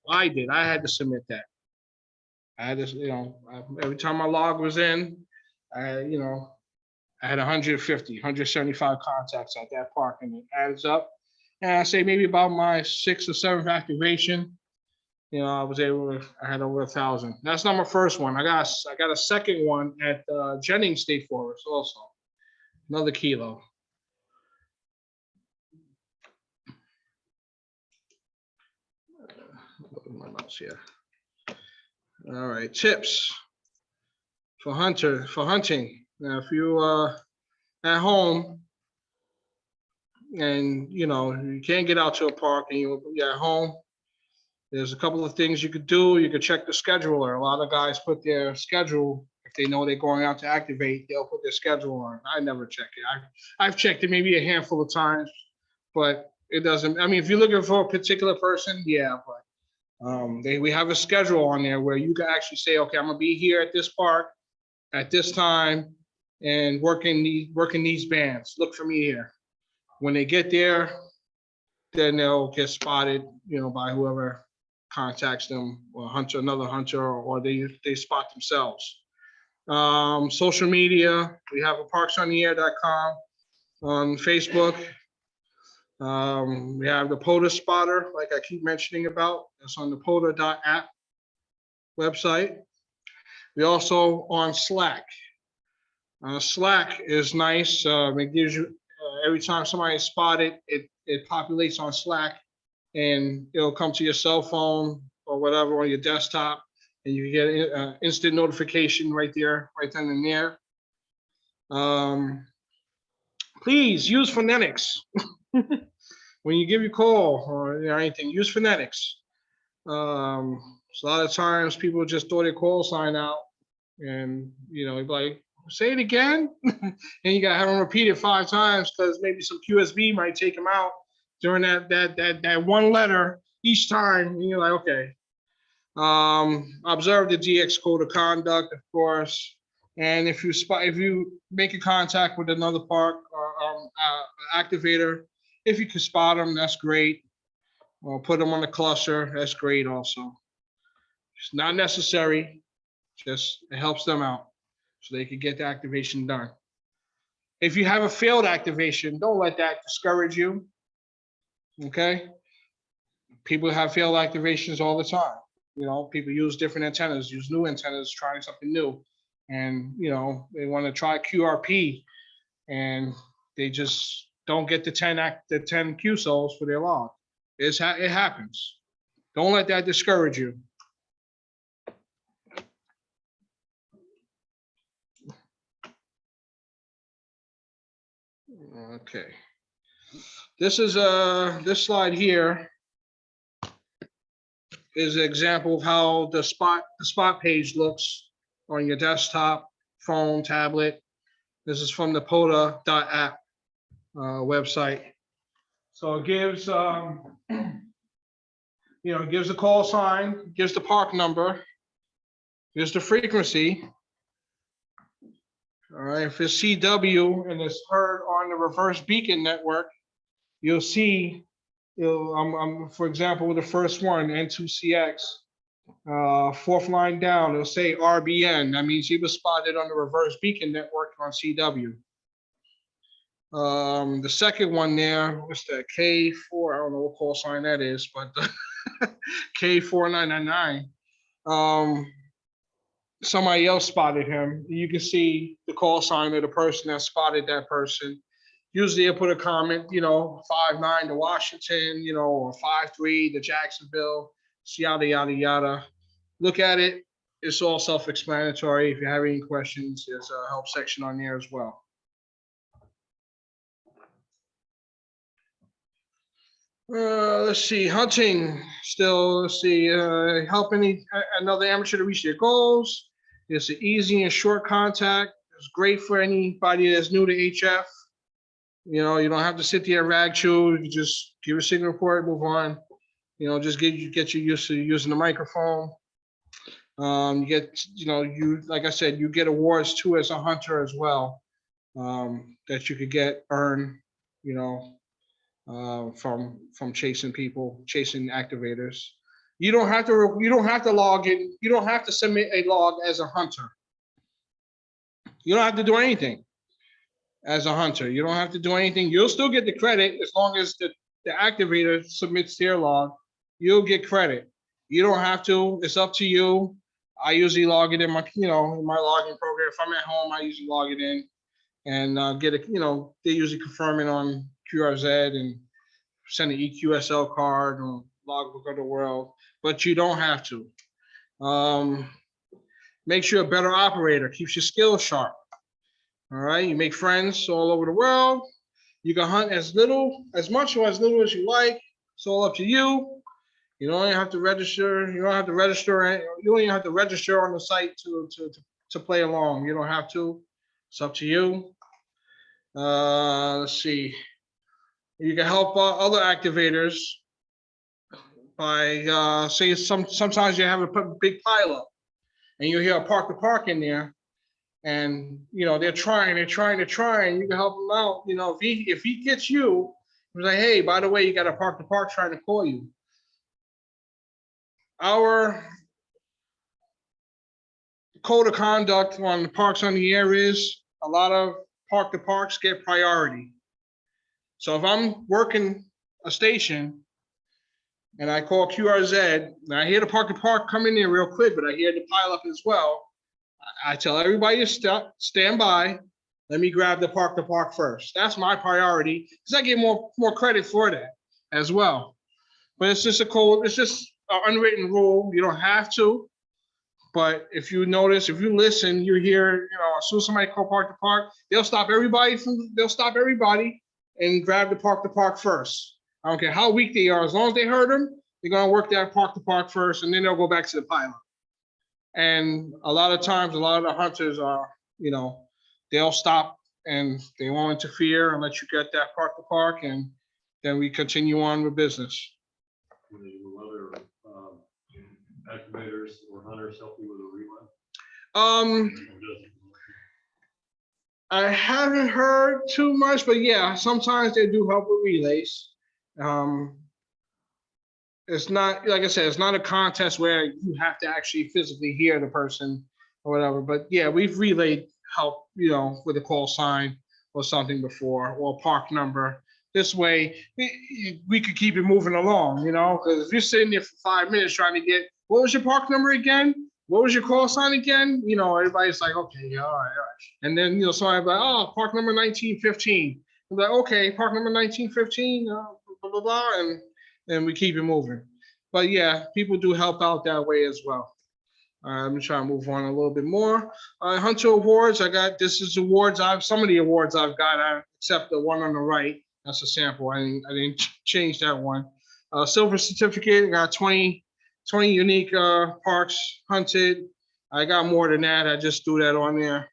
I did. I had to submit that. I had to, every time my log was in, I had 150, 175 contacts at that park, and it adds up. And I say maybe about my 6th or 7th activation, I had over 1,000. That's not my first one. I got a second one at Jennings State Forest also, another Kilo. My mouse here. All right, tips for hunting. Now, if you at home and you can't get out to a park and you're at home, there's a couple of things you could do. You could check the scheduler. A lot of guys put their schedule, if they know they're going out to activate, they'll put their schedule on. I never check it. I've checked it maybe a handful of times, but it doesn't. I mean, if you're looking for a particular person, yeah, but we have a schedule on there where you can actually say, okay, I'm gonna be here at this park at this time and working these bands. Look for me here. When they get there, then they'll get spotted, by whoever contacts them, or another hunter, or they spot themselves. Social media, we have a parksontheair.com on Facebook. We have the POTA spotter, like I keep mentioning about. That's on the POTA.app website. We also on Slack. Slack is nice. It gives you every time somebody is spotted, it populates on Slack, and it'll come to your cell phone or whatever on your desktop, and you get instant notification right there, right then and there. Please use phonetics. When you give your call or anything, use phonetics. So a lot of times people just throw their call sign out, and you're like, say it again, and you gotta have them repeat it 5 times because maybe some QSB might take them out during that one letter each time. And you're like, okay. Observe the GX code of conduct, of course, and if you make a contact with another park or activator, if you can spot them, that's great. Or put them on the cluster, that's great also. It's not necessary, just it helps them out so they can get the activation done. If you have a failed activation, don't let that discourage you, okay? People have failed activations all the time. People use different antennas, use new antennas, trying something new. And, they want to try QRP and they just don't get the 10 QSOLs for their log. It happens. Don't let that discourage you. Okay. This slide here is an example of how the spot page looks on your desktop, phone, tablet. This is from the POTA.app website. So it gives, it gives the call sign, gives the park number, gives the frequency. All right, if it's CW and it's heard on the reverse beacon network, you'll see, for example, with the first one, N2CX, Fourth line down, it'll say RBN. That means he was spotted on the reverse beacon network on CW. The second one there, what's that? K4, I don't know what call sign that is, but K4999. Somebody else spotted him. You can see the call sign of the person that spotted that person. Usually they put a comment, 5-9 to Washington, or 5-3 to Jacksonville, yada, yada, yada. Look at it. It's all self-explanatory. If you have any questions, there's a help section on there as well. Let's see, hunting still, let's see, helping another amateur to reach their goals. It's an easy and short contact. It's great for anybody that's new to HF. You don't have to sit there and rag chew. You just give a signal report, move on. Just get you used to using the microphone. You get, like I said, you get awards too as a hunter as well, that you could earn, from chasing people, chasing activators. You don't have to log in. You don't have to submit a log as a hunter. You don't have to do anything as a hunter. You don't have to do anything. You'll still get the credit as long as the activator submits their log. You'll get credit. You don't have to. It's up to you. I usually log it in my, in my logging program. If I'm at home, I usually log it in and get it. They usually confirm it on QRZ and send an EQSL card or logbook of the world, but you don't have to. Makes you a better operator, keeps your skills sharp. All right, you make friends all over the world. You can hunt as much or as little as you like. It's all up to you. You don't even have to register. You don't have to register. You don't even have to register on the site to play along. You don't have to. It's up to you. Let's see. You can help other activators by say sometimes you have a big pileup and you hear a park in there, and they're trying, and you can help them out. If he gets you, he's like, hey, by the way, you got a park trying to call you. Our code of conduct on the parks on the air is a lot of parks get priority. So if I'm working a station and I call QRZ and I hear the park come in there real quick, but I hear the pileup as well, I tell everybody to stand by. Let me grab the park first. That's my priority because I get more credit for that as well. But it's just a code. It's just an unwritten rule. You don't have to. But if you notice, if you listen, you hear, as soon as somebody call park, they'll stop everybody and grab the park first. I don't care how weak they are. As long as they heard them, they're going to work that park first, and then they'll go back to the pilot. And a lot of times, a lot of the hunters are, they'll stop and they won't interfere and let you get that park, and then we continue on with business. Will other activators or hunters help you with a relay? I haven't heard too much, but yeah, sometimes they do help with relays. It's not, like I said, it's not a contest where you have to actually physically hear the person or whatever. But yeah, we've relayed help, with a call sign or something before, or park number. This way, we could keep it moving along, because if you're sitting there for 5 minutes trying to get, what was your park number again? What was your call sign again? Everybody's like, okay, yeah, all right. And then, somebody's like, oh, park number 1915. I'm like, okay, park number 1915, blah, blah, blah, and we keep it moving. But yeah, people do help out that way as well. I'm gonna try to move on a little bit more. Hunter Awards, this is awards, some of the awards I've got, except the one on the right. That's a sample. I didn't change that one. Silver certificate, I got 20 unique parks hunted. I got more than that. I just threw that on there.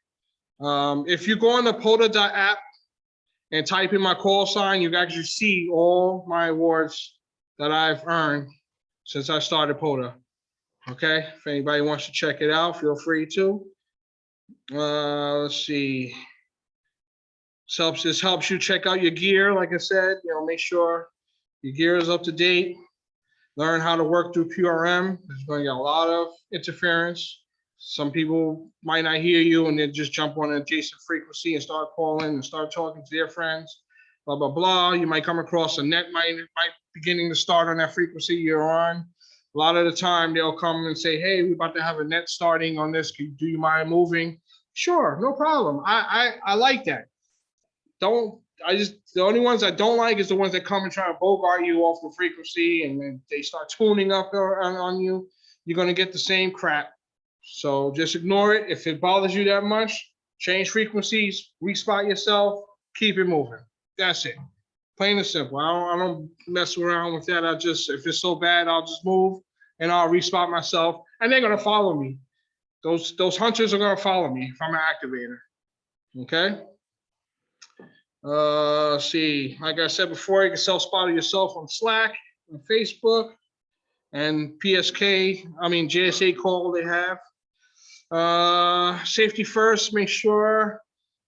If you go on the POTA.app and type in my call sign, you can actually see all my awards that I've earned since I started POTA. Okay, if anybody wants to check it out, feel free to. Let's see. This helps you check out your gear. Like I said, make sure your gear is up to date. Learn how to work through QRM. There's going to get a lot of interference. Some people might not hear you and then just jump on an adjacent frequency and start calling and start talking to their friends, blah, blah, blah. You might come across a net might beginning to start on that frequency you're on. A lot of the time they'll come and say, hey, we're about to have a net starting on this. Do you mind moving? Sure, no problem. I like that. The only ones I don't like is the ones that come and try to bogart you off the frequency and then they start tuning up on you. You're going to get the same crap. So just ignore it. If it bothers you that much, change frequencies, respot yourself, keep it moving. That's it. Plain and simple. I don't mess around with that. If it's so bad, I'll just move and I'll respot myself and they're going to follow me. Those hunters are going to follow me if I'm an activator. Okay. See, like I said before, you can self-spot yourself on Slack, on Facebook, and JSA call they have. Safety first, make sure,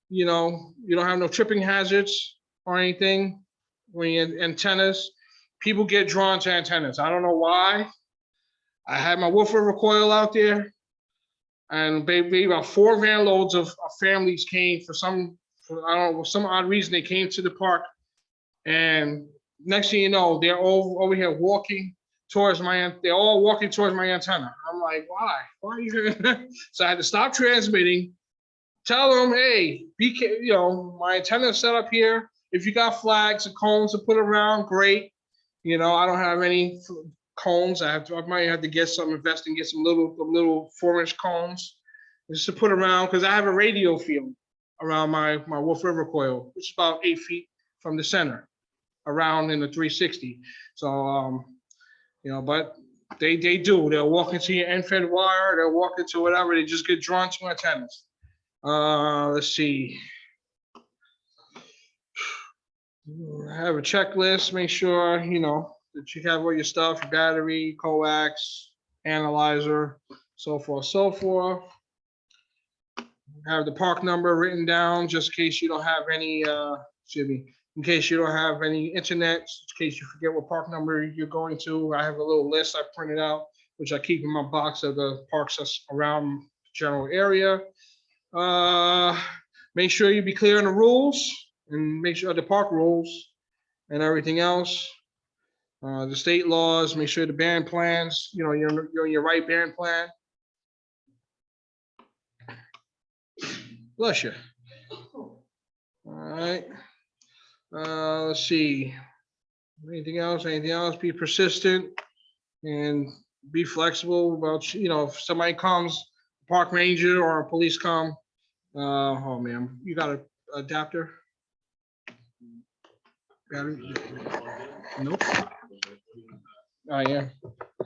you don't have no tripping hazards or anything when you're antennas. People get drawn to antennas. I don't know why. I had my woofer recoil out there and maybe about 4 van loads of families came for some odd reason. They came to the park and next thing you know, they're all over here walking towards they're all walking towards my antenna. I'm like, why? Why are you here? So I had to stop transmitting, tell them, hey, my antenna is set up here. If you got flags and cones to put around, great. I don't have any cones. I might have to invest and get some little 4-inch cones just to put around because I have a radio field around my Wolf River coil, which is about 8 feet from the center, around in the 360. So, but they do. They'll walk into your end-fed wire. They'll walk into whatever. They just get drawn to antennas. Let's see. I have a checklist. Make sure, that you have all your stuff, your battery, coax, analyzer, so forth, so forth. Have the park number written down just in case you don't have any, in case you don't have any internet, in case you forget what park number you're going to. I have a little list I printed out, which I keep in my box of the parks that's around the general area. Make sure you be clear on the rules and make sure the park rules and everything else. The state laws, make sure the band plans, you're on your right band plan. Bless you. All right. Let's see. Anything else? Be persistent and be flexible about, if somebody comes, park ranger or a police come. Oh man, you got an adapter? Battery? Nope. Oh yeah.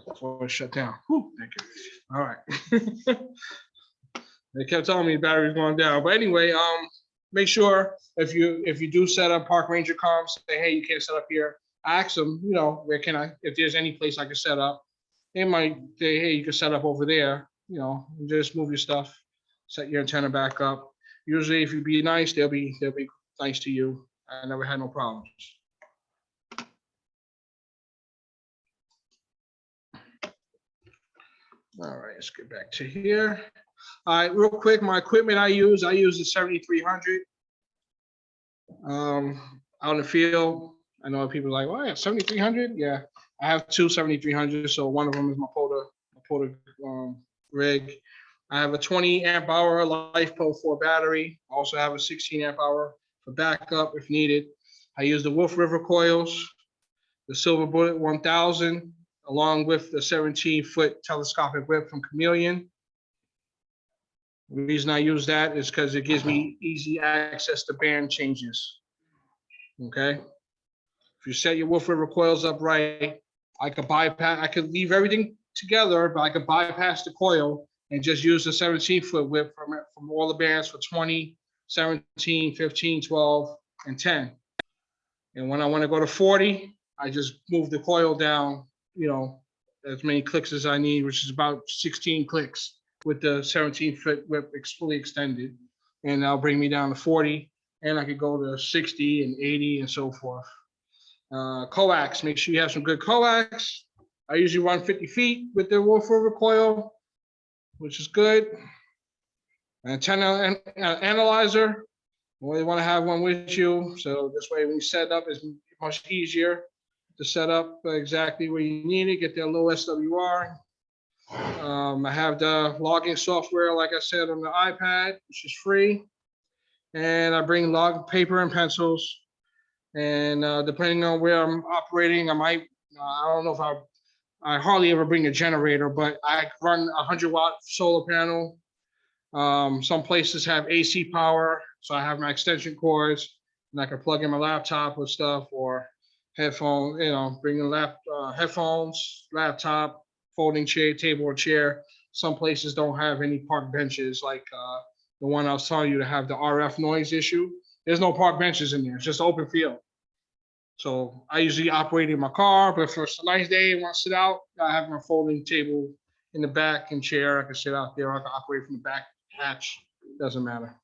Before it shut down. Whew, thank you. All right. They kept telling me the battery's going down. But anyway, make sure if you do set up, park ranger comes, say, hey, you can't set up here. Ask them, where can if there's any place I can set up. They might say, hey, you can set up over there, just move your stuff, set your antenna back up. Usually if you be nice, they'll be nice to you. I never had no problems. All right, let's get back to here. All right, real quick, my equipment I use the 7300. Out in the field, I know people are like, well, yeah, 7300? Yeah, I have two 7300s, so one of them is my POTA rig. I have a 20 amp hour LifePo 4 battery. I also have a 16 amp hour for backup if needed. I use the Wolf River coils, the Silver Bullet 1000, along with the 17-foot telescopic whip from Chameleon. The reason I use that is because it gives me easy access to band changes. Okay. If you set your Wolf River coils up right, I could leave everything together, but I could bypass the coil and just use the 17-foot whip from all the bands for 20, 17, 15, 12, and 10. And when I want to go to 40, I just move the coil down, as many clicks as I need, which is about 16 clicks with the 17-foot whip fully extended. And that'll bring me down to 40. And I could go to 60 and 80 and so forth. Coax, make sure you have some good coax. I usually run 50 feet with the woofer recoil, which is good. Antenna analyzer. You want to have one with you, so this way when you set up, it's much easier to set up exactly where you need it. Get that low SWR. I have the logging software, like I said, on the iPad, which is free. And I bring log paper and pencils. And depending on where I'm operating, I might, I don't know if I hardly ever bring a generator, but I run a 100-watt solar panel. Some places have AC power, so I have my extension cords, and I can plug in my laptop with stuff or headphone, bringing headphones, laptop, folding chair, table or chair. Some places don't have any park benches, like the one I was telling you to have the RF noise issue. There's no park benches in there. It's just open field. So I usually operate in my car, but for a nice day, I want to sit out, I have my folding table in the back and chair. I can sit out there. I can operate from the back hatch. Doesn't matter.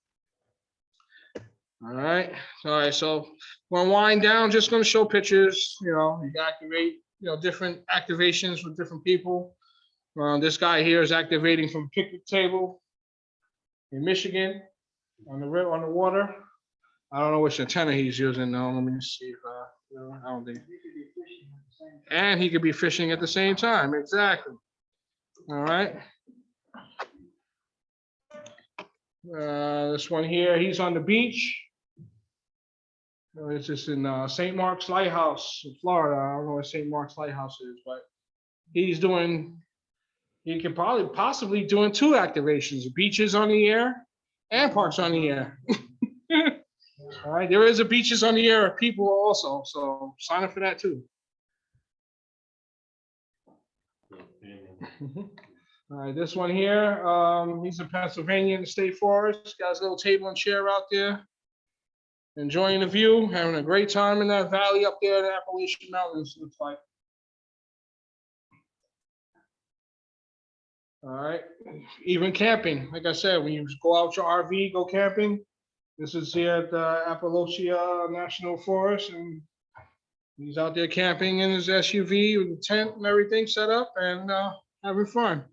All right. So when I wind down, just going to show pictures. You can activate, different activations with different people. This guy here is activating from a picnic table in Michigan on the water. I don't know which antenna he's using though. Let me see if I don't think. And he could be fishing at the same time. Exactly. All right. This one here, he's on the beach. It's just in St. Mark's Lighthouse in Florida. I don't know what St. Mark's Lighthouse is, but he could possibly doing 2 activations, beaches on the air and parks on the air. All right, there is a beaches on the air people also, so sign up for that too. All right, this one here, he's in Pennsylvania in the state forest. Got his little table and chair out there, enjoying the view, having a great time in that valley up there in the Appalachian Mountains, looks like. All right, even camping, like I said, when you go out your RV, go camping. This is here at the Appalachia National Forest, and he's out there camping in his SUV with the tent and everything set up and having fun,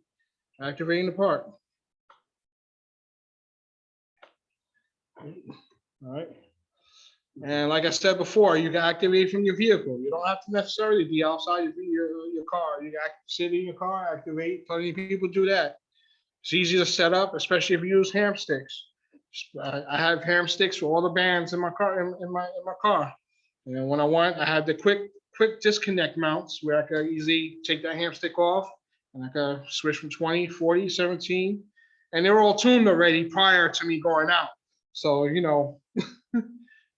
activating the park. All right. And like I said before, you can activate from your vehicle. You don't have to necessarily be outside your car. You can sit in your car, activate. Plenty of people do that. It's easy to set up, especially if you use ham sticks. I have ham sticks for all the bands in my car. In my car, and when I have the quick disconnect mounts where I can easily take that ham stick off and I can switch from 20, 40, 17, and they're all tuned already prior to me going out. So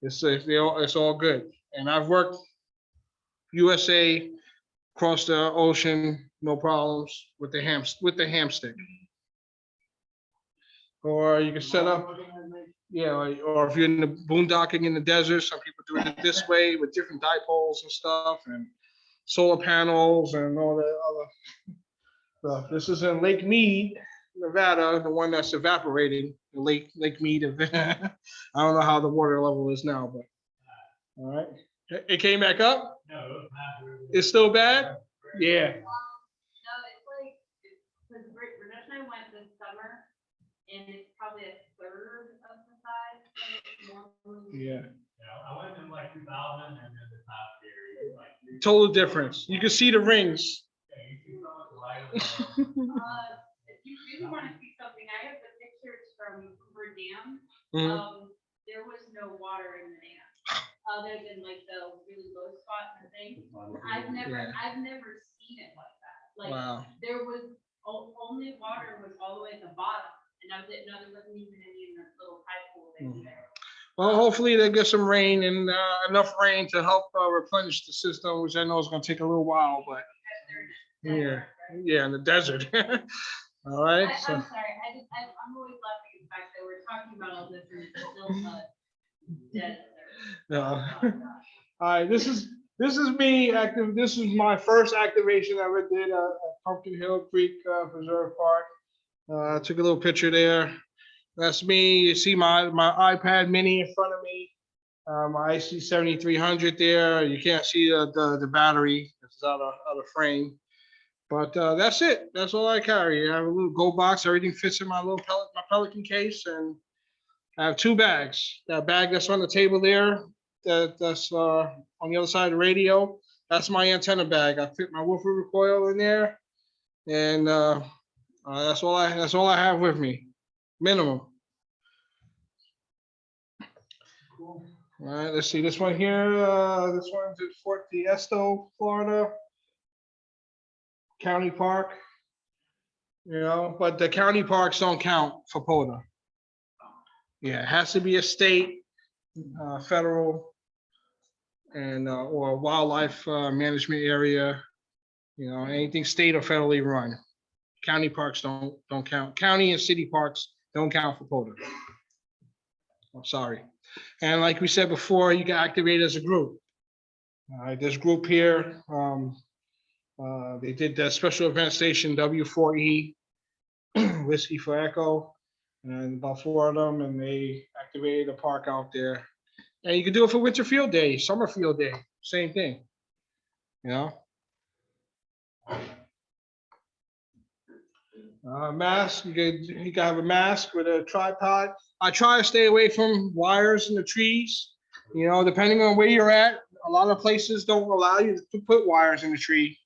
it's all good. And I've worked USA across the ocean, no problems with the ham stick. Or you can set up, or if you're in the boondocking in the desert, some people do it this way with different dipoles and stuff, and solar panels and all that other stuff. This is in Lake Mead, Nevada, the one that's evaporating, the Lake Mead. I don't know how the water level is now, but all right. It came back up? No, it's still bad? Yeah. No, it's like, because Ramesh and I went this summer, and it's probably a third of the size of it. Yeah. I went in like 2000 and then the top area. Like Total difference. You can see the rings. yeah, you see so much light. If you really want to see something, I have the pictures from Hoover Dam. Mhm. There was no water in the dam, other than like the really low spot and the thing. I've never seen it like that. Like Wow. there was only water was all the way at the bottom, and that was it. No, there wasn't even any in the little tide pool there. Well, hopefully they get some rain and enough rain to help replenish the system, which I know is going to take a little while, but yeah, in the desert. All right. I'm sorry. I'm always laughing at the fact that we're talking about all this and it's still a desert. No. All right. This is me active. This is my first activation I ever did at Pumpkin Hill Creek Preserve Park. I took a little picture there. That's me. You see my iPad mini in front of me. My IC7300 there. You can't see the battery. It's out of frame. But that's it. That's all I carry. I have a little go box. Everything fits in my little my Pelican case, and I have 2 bags. That bag that's on the table there, that's on the other side of the radio. That's my antenna bag. I fit my woofer recoil in there, and that's all I have with me, minimum. Cool. All right, let's see this one here. This one's at Fort Tiesto, Florida, county park. You know, but the county parks don't count for POTA. Yeah, it has to be a state, federal, and or wildlife management area. You know, anything state or federally run. County parks don't count. County and city parks don't count for POTA. I'm sorry. And like we said before, you can activate as a group. All right, this group here, they did the special event station W4E, Whiskey for Echo, and about 4 of them, and they activated a park out there. And you can do it for winter field day, summer field day, same thing. You know? Mask, you can have a mask with a tripod. I try to stay away from wires in the trees. You know, depending on where you're at, a lot of places don't allow you to put wires in the tree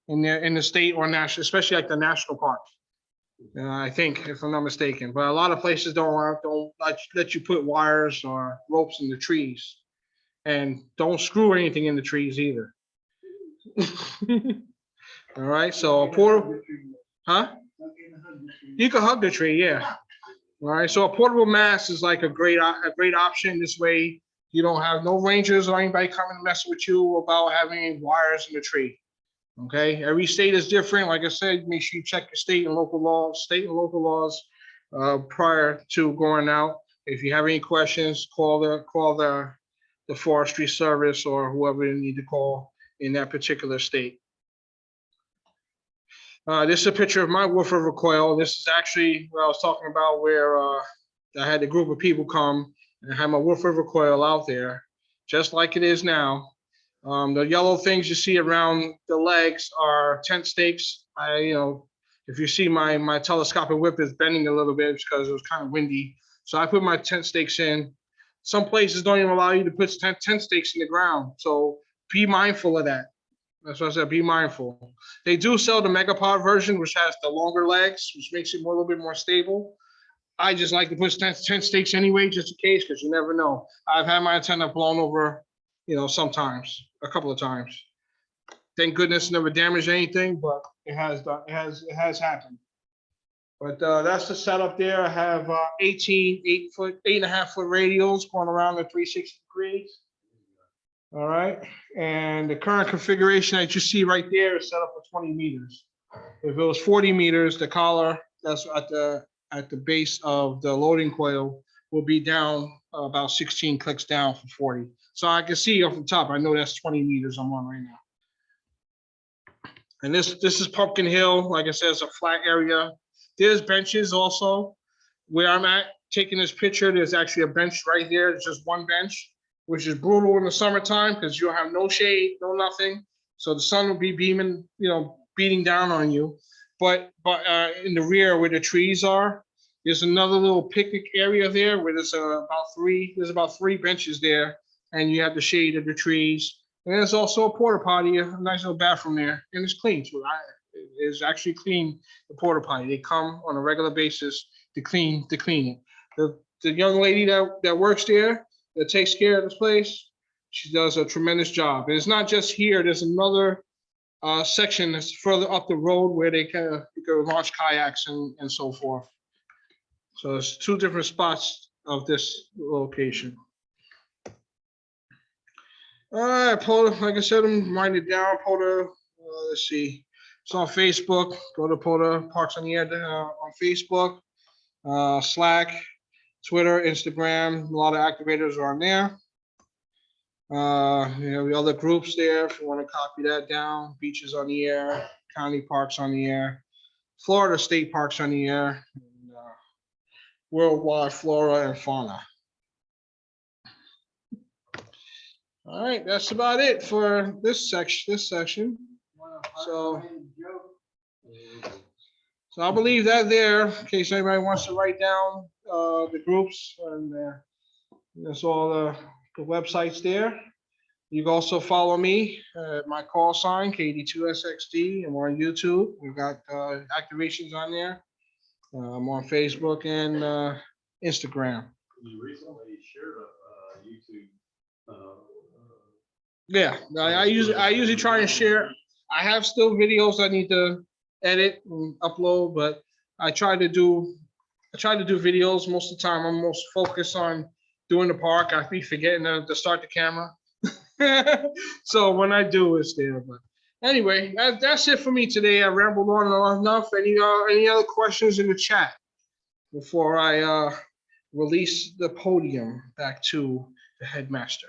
in the state or national, especially like the national parks. I think, if I'm not mistaken, but a lot of places don't let you put wires or ropes in the trees, and don't screw anything in the trees either. All right, so a portable, huh? You can hug the tree, yeah. All right, so a portable mask is like a great option. This way, you don't have no rangers or anybody coming to mess with you about having wires in the tree. Okay, every state is different. Like I said, make sure you check your state and local laws prior to going out. If you have any questions, call the forestry service or whoever you need to call in that particular state. This is a picture of my woofer recoil. This is actually what I was talking about, where I had a group of people come and I had my woofer recoil out there, just like it is now. The yellow things you see around the legs are tent stakes. If you see my telescopic whip is bending a little bit because it was kind of windy. So I put my tent stakes in. Some places don't even allow you to put tent stakes in the ground. So be mindful of that. That's what I said, be mindful. They do sell the Megapod version, which has the longer legs, which makes it a little bit more stable. I just like to put tent stakes anyway, just in case, because you never know. I've had my antenna blown over, sometimes, a couple of times. Thank goodness never damaged anything, but it has happened. But that's the setup there. I have 8.5 foot radials going around the 360 degrees. All right, and the current configuration that you see right there is set up for 20 meters. If it was 40 meters, the collar that's at the base of the loading coil will be down about 16 clicks down from 40. So I can see off the top, I know that's 20 meters I'm on right now. And this is Pumpkin Hill. Like I said, it's a flat area. There's benches also. Where I'm at, taking this picture, there's actually a bench right there. It's just one bench, which is brutal in the summertime because you'll have no shade, no nothing. So the sun will be beaming, beating down on you. But in the rear where the trees are, there's another little picnic area there where there's about three benches there, and you have the shade of the trees. And there's also a porta potty, a nice little bathroom there, and it's clean. So it's actually clean, the porta potty. They come on a regular basis to clean it. The young lady that works there, that takes care of this place, she does a tremendous job. And it's not just here. There's another section that's further up the road where you can launch kayaks and so forth. So there's 2 different spots of this location. All right, POTA, like I said, I'm winding down. POTA, let's see. It's on Facebook. Go to POTA Parks on the Air on Facebook, Slack, Twitter, Instagram. A lot of activators are on there. The other groups there, if you want to copy that down. Beaches on the Air, County Parks on the Air, Florida State Parks on the Air, and, Worldwide Flora and Fauna. All right, that's about it for this section. So, So I believe that there, in case anybody wants to write down the groups, and that's all the websites there. You can also follow me at my call sign, KD2SXD, and we're on YouTube. We've got activations on there. I'm on Facebook and Instagram. You recently shared a YouTube. Yeah, I usually try and share. I have still videos I need to edit and upload, but I try to do videos most of the time. I'm most focused on doing the park. I be forgetting to start the camera. So when I do, it's there. But anyway, that's it for me today. I rambled on and on enough. Any other questions in the chat before I release the podium back to the headmaster?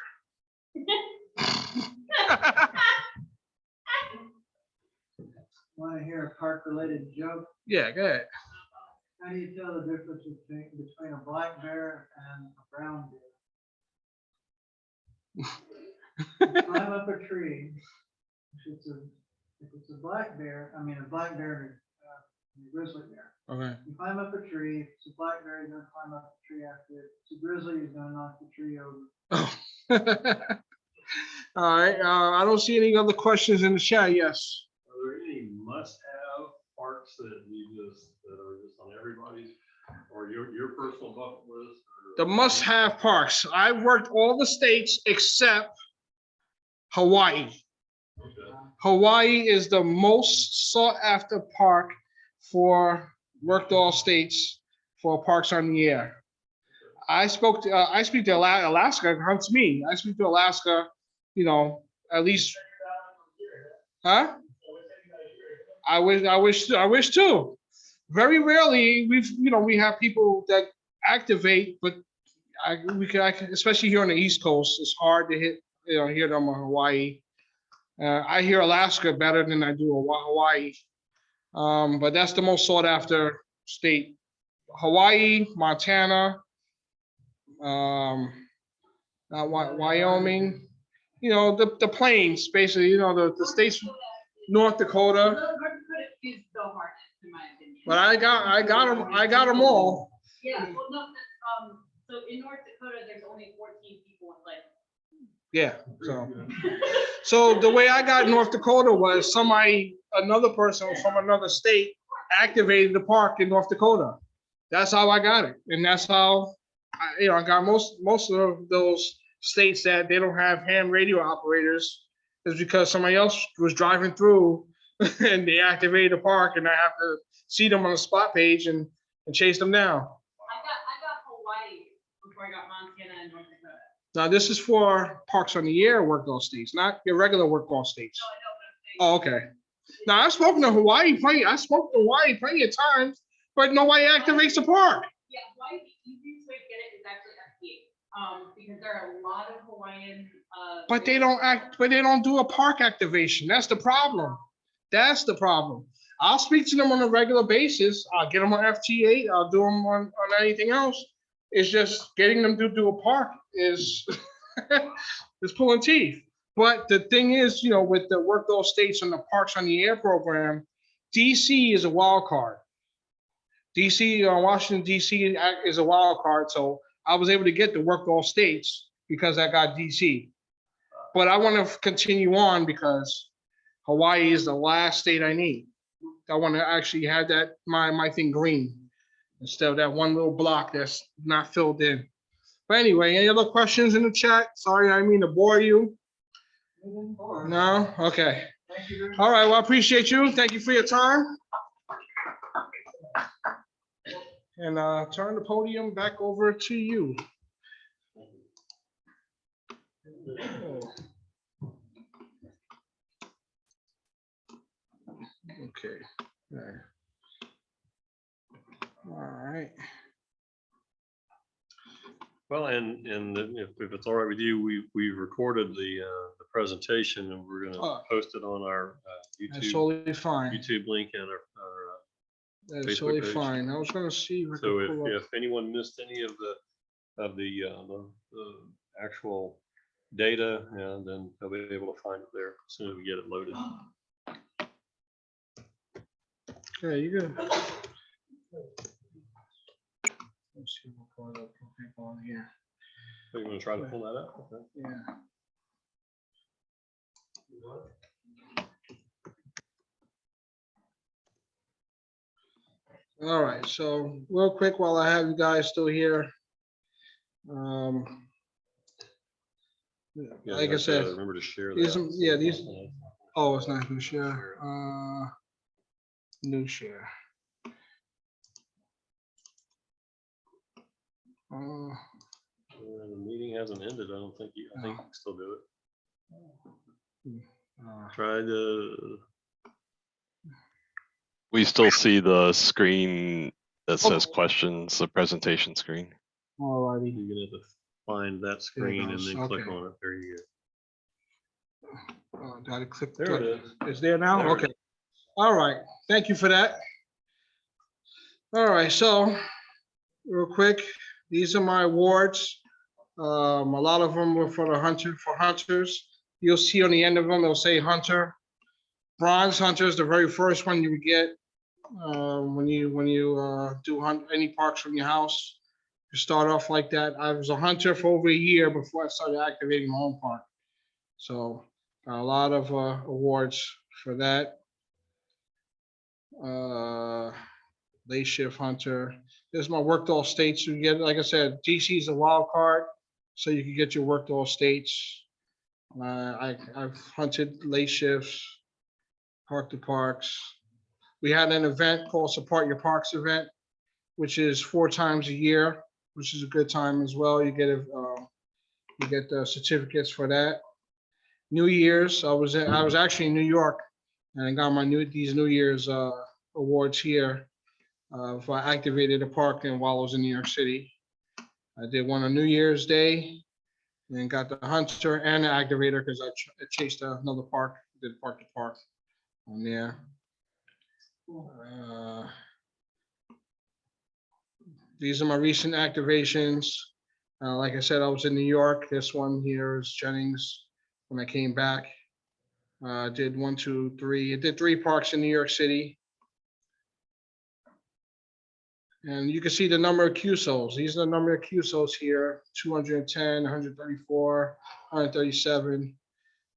Want to hear a park-related joke? Yeah, go ahead. How do you tell the difference between a black bear and a brown bear? Climb up a tree. If it's a black bear, a black bear and a grizzly bear. Okay. You climb up a tree. If it's a black bear, you're gonna climb up the tree after it. If it's a grizzly, you're gonna knock the tree over. All right. I don't see any other questions in the chat. Yes. Are there any must-have parks that are just on everybody's, or your personal bucket list? The must-have parks. I've worked all the states except Hawaii. Okay. Hawaii is the most sought-after park for worked all states for parks on the air. I speak to Alaska. It hunts me. I speak to Alaska. At least, huh? I wish too. Very rarely we have people that activate, but I can, especially here on the East Coast, it's hard to hear them on Hawaii. I hear Alaska better than I do Hawaii. But that's the most sought after state. Hawaii, Montana, Wyoming, the plains, basically, the states, North Dakota. North Dakota is the hardest, in my opinion. But I got them all. Yeah, well, no, so in North Dakota, there's only 14 people in play. Yeah, so the way I got North Dakota was another person from another state activated the park in North Dakota. That's how I got it, and that's how I got most of those states that they don't have ham radio operators is because somebody else was driving through and they activated the park, and I have to see them on the spot page and chase them down. I got Hawaii before I got Montana and North Dakota. Now this is for parks on the air work all states, not your regular work all states. No, I know what I'm saying. Oh, okay. Now I've spoken to Hawaii plenty. I spoke to Hawaii plenty of times, but nobody activates the park. Yeah, Hawaii, the easiest way to get it is actually FTA, because there are a lot of Hawaiian. But they don't do a park activation. That's the problem. That's the problem. I'll speak to them on a regular basis. I'll get them on FTA. I'll do them on anything else. It's just getting them to do a park is is pulling teeth. But the thing is, with the work those states and the parks on the air program, DC is a wild card. DC, Washington, DC is a wild card. So I was able to get the work all states because I got DC. But I want to continue on because Hawaii is the last state I need. I want to actually have that my thing green instead of that one little block that's not filled in. But anyway, any other questions in the chat? Sorry, I didn't mean to bore you. No? Okay. Thank you very much. All right, well, I appreciate you. Thank you for your time. And turn the podium back over to you. Okay. All right. Well, and if it's all right with you, we recorded the presentation, and we're going to post it on our That's YouTube totally fine. YouTube link and our That's Facebook totally page. fine. I was going to see. So if anyone missed any of the actual data, and then they'll be able to find it there as soon as we get it loaded. Okay, you good. Let's see what part of the people on here. So you want to try to pull that up? Okay. Yeah. All right, so real quick while I have you guys still here. Yeah, Like you I have to said, remember to share these, that. yeah, these, oh, it's not gonna share. New share. The meeting hasn't ended. I don't think I think you can still do it. Try to. We still see the screen that says Okay. questions, the presentation screen. Alrighty. You're gonna have to find that screen and goes. then click Okay. on it. There you go. Got to click. There it is. It's there now? There it Okay. All right. Thank you for that. All right. So real quick, these are my awards. A lot of them were for hunters. You'll see on the end of them, it'll say hunter. Bronze hunter is the very first one you would get when you do hunt any parks from your house. You start off like that. I was a hunter for over a year before I started activating my own park. So got a lot of awards for that. Late shift hunter. This is my worked all states. You get, like I said, DC is a wild card, so you can get your worked all states. I've hunted late shifts, park to parks. We had an event called Support Your Parks event, which is 4 times a year, which is a good time as well. You get the certificates for that. New Year's, I was actually in New York, and I got my these New Year's awards here. If I activated a park and while I was in New York City, I did one on New Year's Day, and got the hunter and the activator because I chased another park, did park to park on there. These are my recent activations. Like I said, I was in New York. This one here is Jennings. When I came back, did 1, 2, 3. I did 3 parks in New York City. And you can see the number of QSOs. These are the number of QSOs here: 210, 134, 137.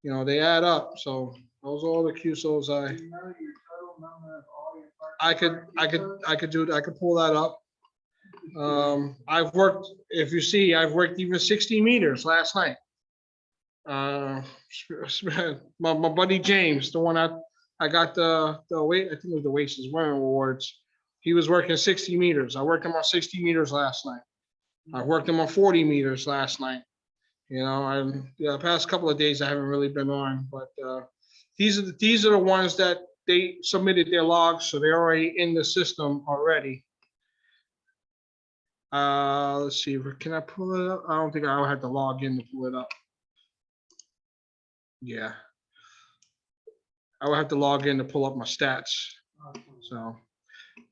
You know, they add up. So those are all the QSOs Do you know your total number of all your parks? I could pull that up. I've worked, if you see, I've worked even 60 meters last night. My buddy James, the one I got the weight, I think it was the Wastes is Wearing Awards. He was working 60 meters. I worked him on 60 meters last night. I worked him on 40 meters last night. You know, and the past couple of days I haven't really been on, but these are the ones that they submitted their logs, so they're already in the system already. Let's see, can I pull it up? I don't think I had to log in to pull it up. Yeah. I would have to log in to pull up my stats. So,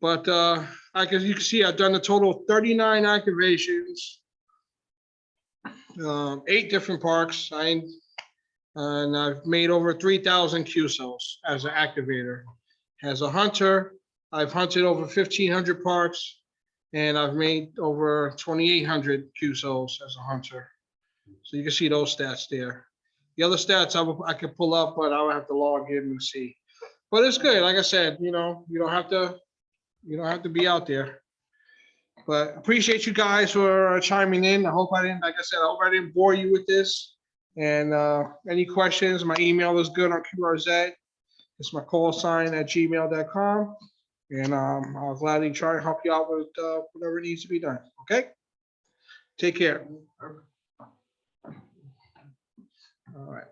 but you can see I've done a total of 39 activations, 8 different parks. And I've made over 3,000 QSOs as an activator. As a hunter, I've hunted over 1,500 parks, and I've made over 2,800 QSOs as a hunter. So you can see those stats there. The other stats I could pull up, but I would have to log in and see. But it's good. Like I said, you know, you don't have to be out there. But appreciate you guys for chiming in. I hope I didn't bore you with this. And any questions, my email is good on QRZ. It's my call sign at gmail.com. And I'll gladly try to help you out with whatever needs to be done. Okay? Take care. All right.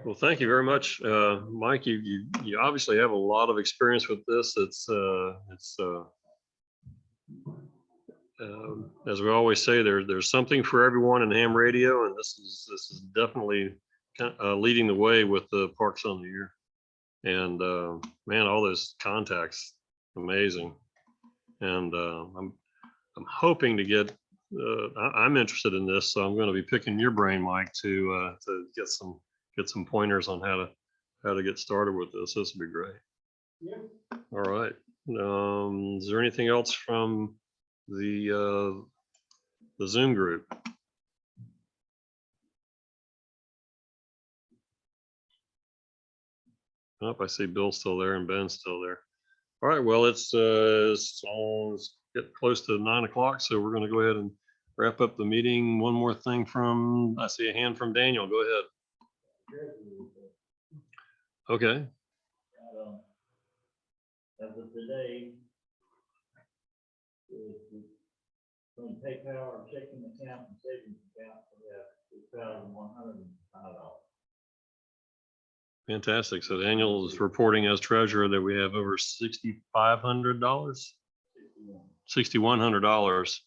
Well, thank you very much, Mike. You obviously have a lot of experience with this. As we always say, there's something for everyone in ham radio, and this is definitely leading the way with the Parks on the Air. And man, all those contacts, amazing. And I'm hoping to get. I'm interested in this, so I'm going to be picking your brain, Mike, to get some pointers on how how to get started with this. This would be great. Yeah. All right. Is there anything else from the Zoom group? Oh, I see Bill's still there and Ben's still there. All right, well, it's get close to 9 o'clock, so we're going to go ahead and wrap up the meeting. One more thing from, I see a hand from Daniel. Go ahead. Okay. As of today, it's going to take out our checking account and savings account, we have $2,105. Fantastic. So Daniel is reporting as treasurer that we have over $6,500, $6,100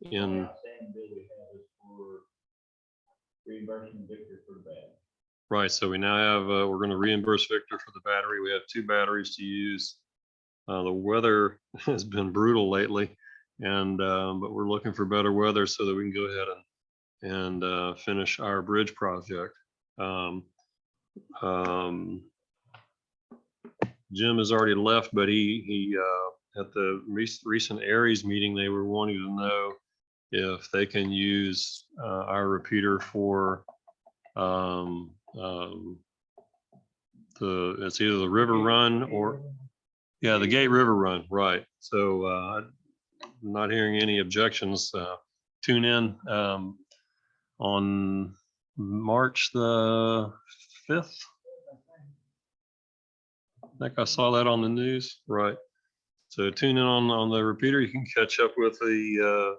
in. Outstanding bill we have is for reimbursing Victor for the battery. Right. So we now have, we're going to reimburse Victor for the battery. We have 2 batteries to use. The weather has been brutal lately, and but we're looking for better weather so that we can go ahead and finish our bridge project. Jim has already left, but he at the recent Aries meeting, they were wanting to know if they can use our repeater for it's either the river run or the Gate River run, right? So I'm not hearing any objections. Tune in on March the 5th. I think I saw that on the news, right? So tune in on the repeater. You can catch up with the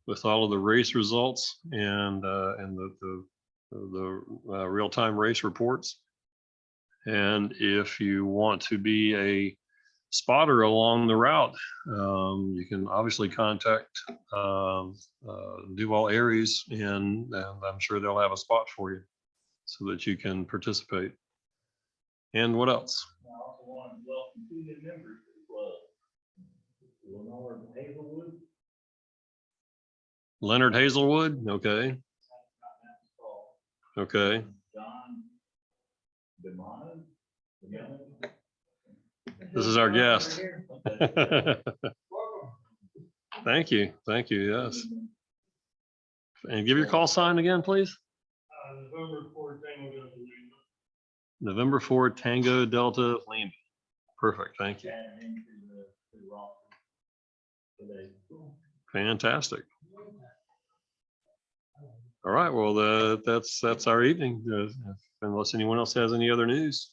with all of the race results and the real-time race reports. And if you want to be a spotter along the route, you can obviously contact Duval Aries, and I'm sure they'll have a spot for you so that you can participate. And what else? I also want to welcome 2 new members to the club. Lenore Hazelwood. Leonard Hazelwood. Okay. Okay. John DeMano. This is our guest. Okay. Thank you. Thank you. Yes. And give your call sign again, please. November 4 Tango Delta Lima. Perfect. Thank you. Add him to the roster today. Fantastic. All right. Well, that's our evening. Unless anyone else has any other news.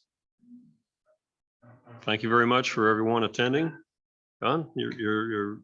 Thank you very much for everyone attending. John, you're